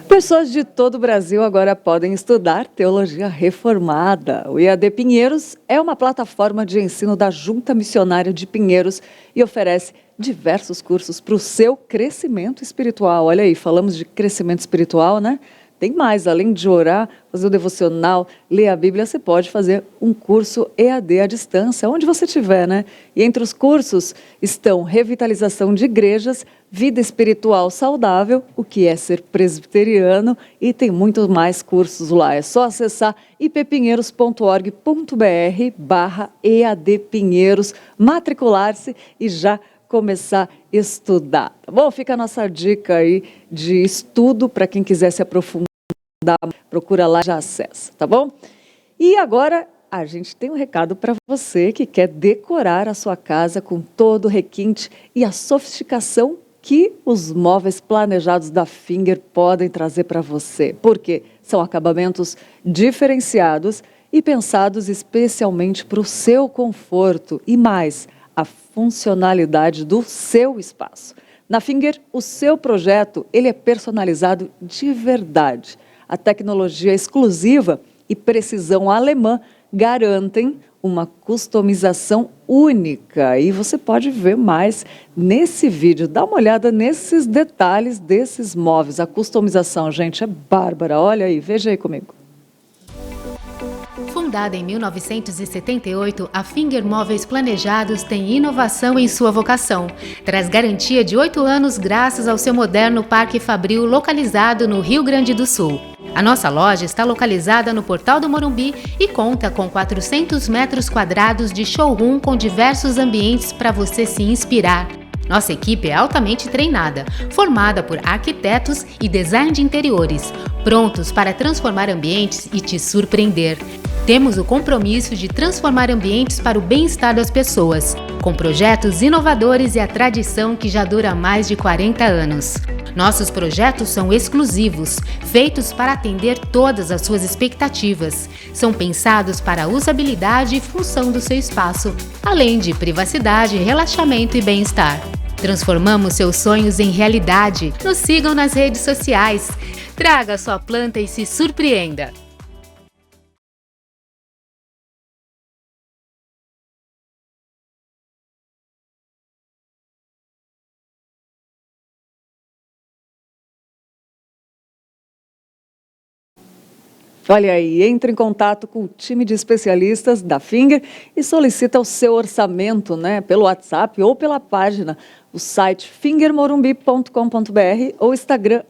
A: Pessoas de todo o Brasil agora podem estudar Teologia Reformada. O IAD Pinheiros é uma plataforma de ensino da Junta Missionária de Pinheiros e oferece diversos cursos para o seu crescimento espiritual. Olha aí, falamos de crescimento espiritual, né? tem mais, além de orar, fazer o devocional, ler a Bíblia, você pode fazer um curso EAD à distância, onde você estiver, né? E entre os cursos estão revitalização de igrejas, vida espiritual saudável, o que é ser presbiteriano, e tem muitos mais cursos lá. É só acessar ippinheiros.org/EAD-Pinheiros, matricular-se e já começar a estudar. Tá bom? Fica a nossa dica aí de estudo para quem quiser se aprofundar. Procura lá, já acessa, tá bom? E agora a gente tem um recado para você que quer decorar a sua casa com todo o requinte e a sofisticação que os móveis planejados da Finger podem trazer para você. Porque são acabamentos diferenciados e pensados especialmente para o seu conforto e mais, a funcionalidade do seu espaço. Na Finger, o seu projeto ele é personalizado de verdade. A tecnologia exclusiva e precisão alemã garantem uma customização única. E você pode ver mais nesse vídeo. Dá uma olhada nesses detalhes desses móveis. A customização, gente, é bárbara. Olha aí, veja aí comigo.
N: Fundada em 1978, a Finger Móveis Planejados tem inovação em sua vocação. Traz garantia de 8 anos graças ao seu moderno Parque Fabril localizado no Rio Grande do Sul. A nossa loja está localizada no Portal do Morumbi e conta com 400 metros quadrados de showroom com diversos ambientes para você se inspirar. Nossa equipe é altamente treinada, formada por arquitetos e design de interiores, prontos para transformar ambientes e te surpreender. Temos o compromisso de transformar ambientes para o bem-estar das pessoas, com projetos inovadores e a tradição que já dura mais de 40 anos. Nossos projetos são exclusivos, feitos para atender todas as suas expectativas. São pensados para a usabilidade e função do seu espaço, além de privacidade, relaxamento e bem-estar. Transformamos seus sonhos em realidade. Nos sigam nas redes sociais. Traga sua planta e se surpreenda.
A: Olha aí, entre em contato com o time de especialistas da Finger e solicita o seu orçamento, né, pelo WhatsApp ou pela página, o site fingermorumbi.com.br ou Instagram,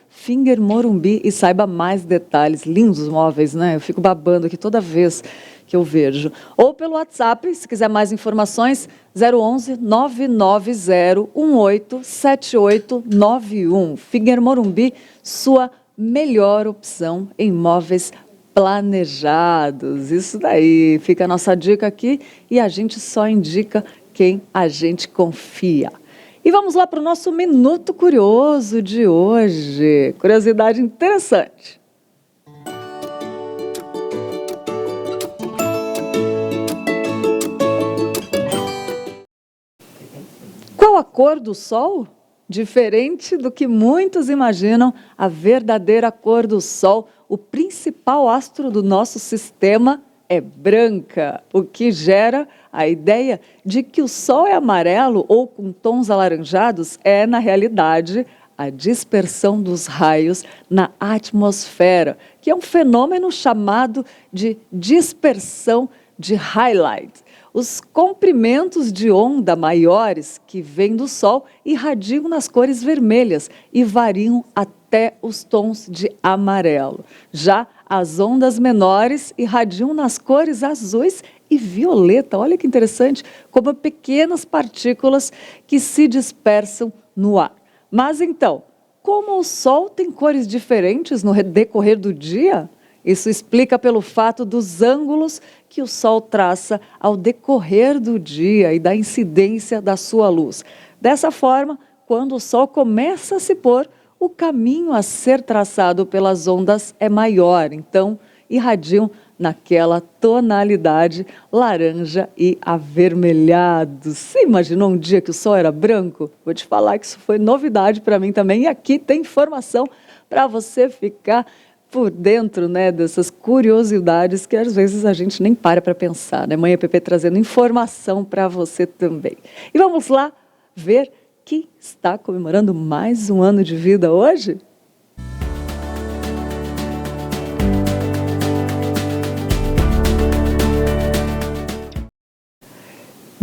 A: @fingermorumbi, e saiba mais detalhes. Lindos móveis, né? Eu fico babando aqui toda vez que eu vejo. Ou pelo WhatsApp, se quiser mais informações, 011 990 18 7891. Finger Morumbi, sua melhor opção em móveis planejados. Isso daí, fica a nossa dica aqui e a gente só indica quem a gente confia. E vamos lá para o nosso Minuto Curioso de hoje. Curiosidade interessante. Qual a cor do Sol? Diferente do que muitos imaginam, a verdadeira cor do Sol, o principal astro do nosso sistema, é branca, o que gera a ideia de que o Sol é amarelo ou com tons alaranjados é, na realidade, a dispersão dos raios na atmosfera, que é um fenômeno chamado de dispersão de highlight. Os comprimentos de onda maiores que vêm do Sol irradiam nas cores vermelhas e variam até os tons de amarelo. Já as ondas menores irradiam nas cores azuis e violeta. Olha que interessante, como pequenas partículas que se dispersam no ar. Mas então, como o Sol tem cores diferentes no decorrer do dia? Isso explica pelo fato dos ângulos que o Sol traça ao decorrer do dia e da incidência da sua luz. Dessa forma, quando o Sol começa a se pôr, o caminho a ser traçado pelas ondas é maior, então irradiam naquela tonalidade laranja e avermelhado. Você imaginou um dia que o Sol era branco? Vou te falar que isso foi novidade para mim também, e aqui tem informação para você ficar por dentro, né, dessas curiosidades que às vezes a gente nem para pensar, né? Mãe EPP trazendo informação para você também. E vamos lá ver quem está comemorando mais um ano de vida hoje?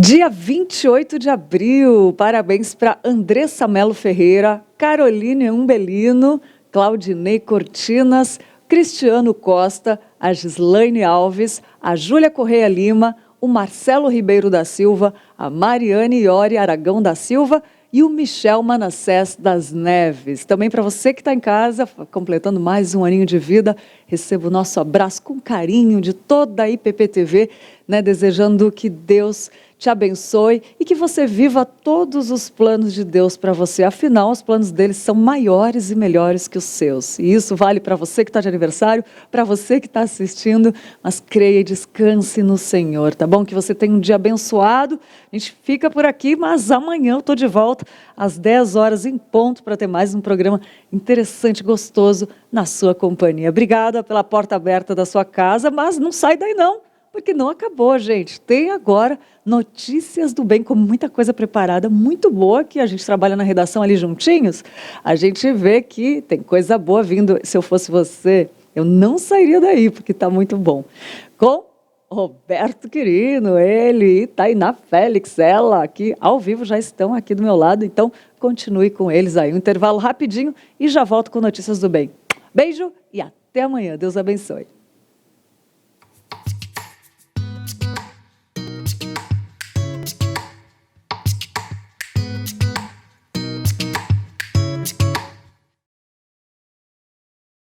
A: Dia 28 de abril, parabéns para Andressa Melo Ferreira, Caroline Umbelino, Claudinei Cortinas, Cristiano Costa, a Gislaine Alves, a Júlia Correia Lima, o Marcelo Ribeiro da Silva, a Mariane Iori Aragão da Silva e o Michel Manassés das Neves. Também para você que está em casa, completando mais um aninho de vida, receba o nosso abraço com carinho de toda a IPPTV, né, desejando que Deus te abençoe e que você viva todos os planos de Deus para você. Afinal, os planos deles são maiores e melhores que os seus. E isso vale para você que está de aniversário, para você que está assistindo, mas creia e descanse no Senhor, tá bom? Que você tenha um dia abençoado. A gente fica por aqui, mas amanhã eu estou de volta às 10 horas em ponto para ter mais um programa interessante, gostoso, na sua companhia. Obrigada pela porta aberta da sua casa, mas não sai daí não, porque não acabou, gente. Tem agora Notícias do Bem, com muita coisa preparada, muito boa, que a gente trabalha na redação ali juntinhos. A gente vê que tem coisa boa vindo. Se eu fosse você, eu não sairia daí, porque está muito bom. Com Roberto Quirino, ele e Tainá Félix, ela aqui ao vivo já estão aqui do meu lado, então continue com eles aí. Um intervalo rapidinho e já volto com Notícias do Bem. Beijo e até amanhã. Deus abençoe.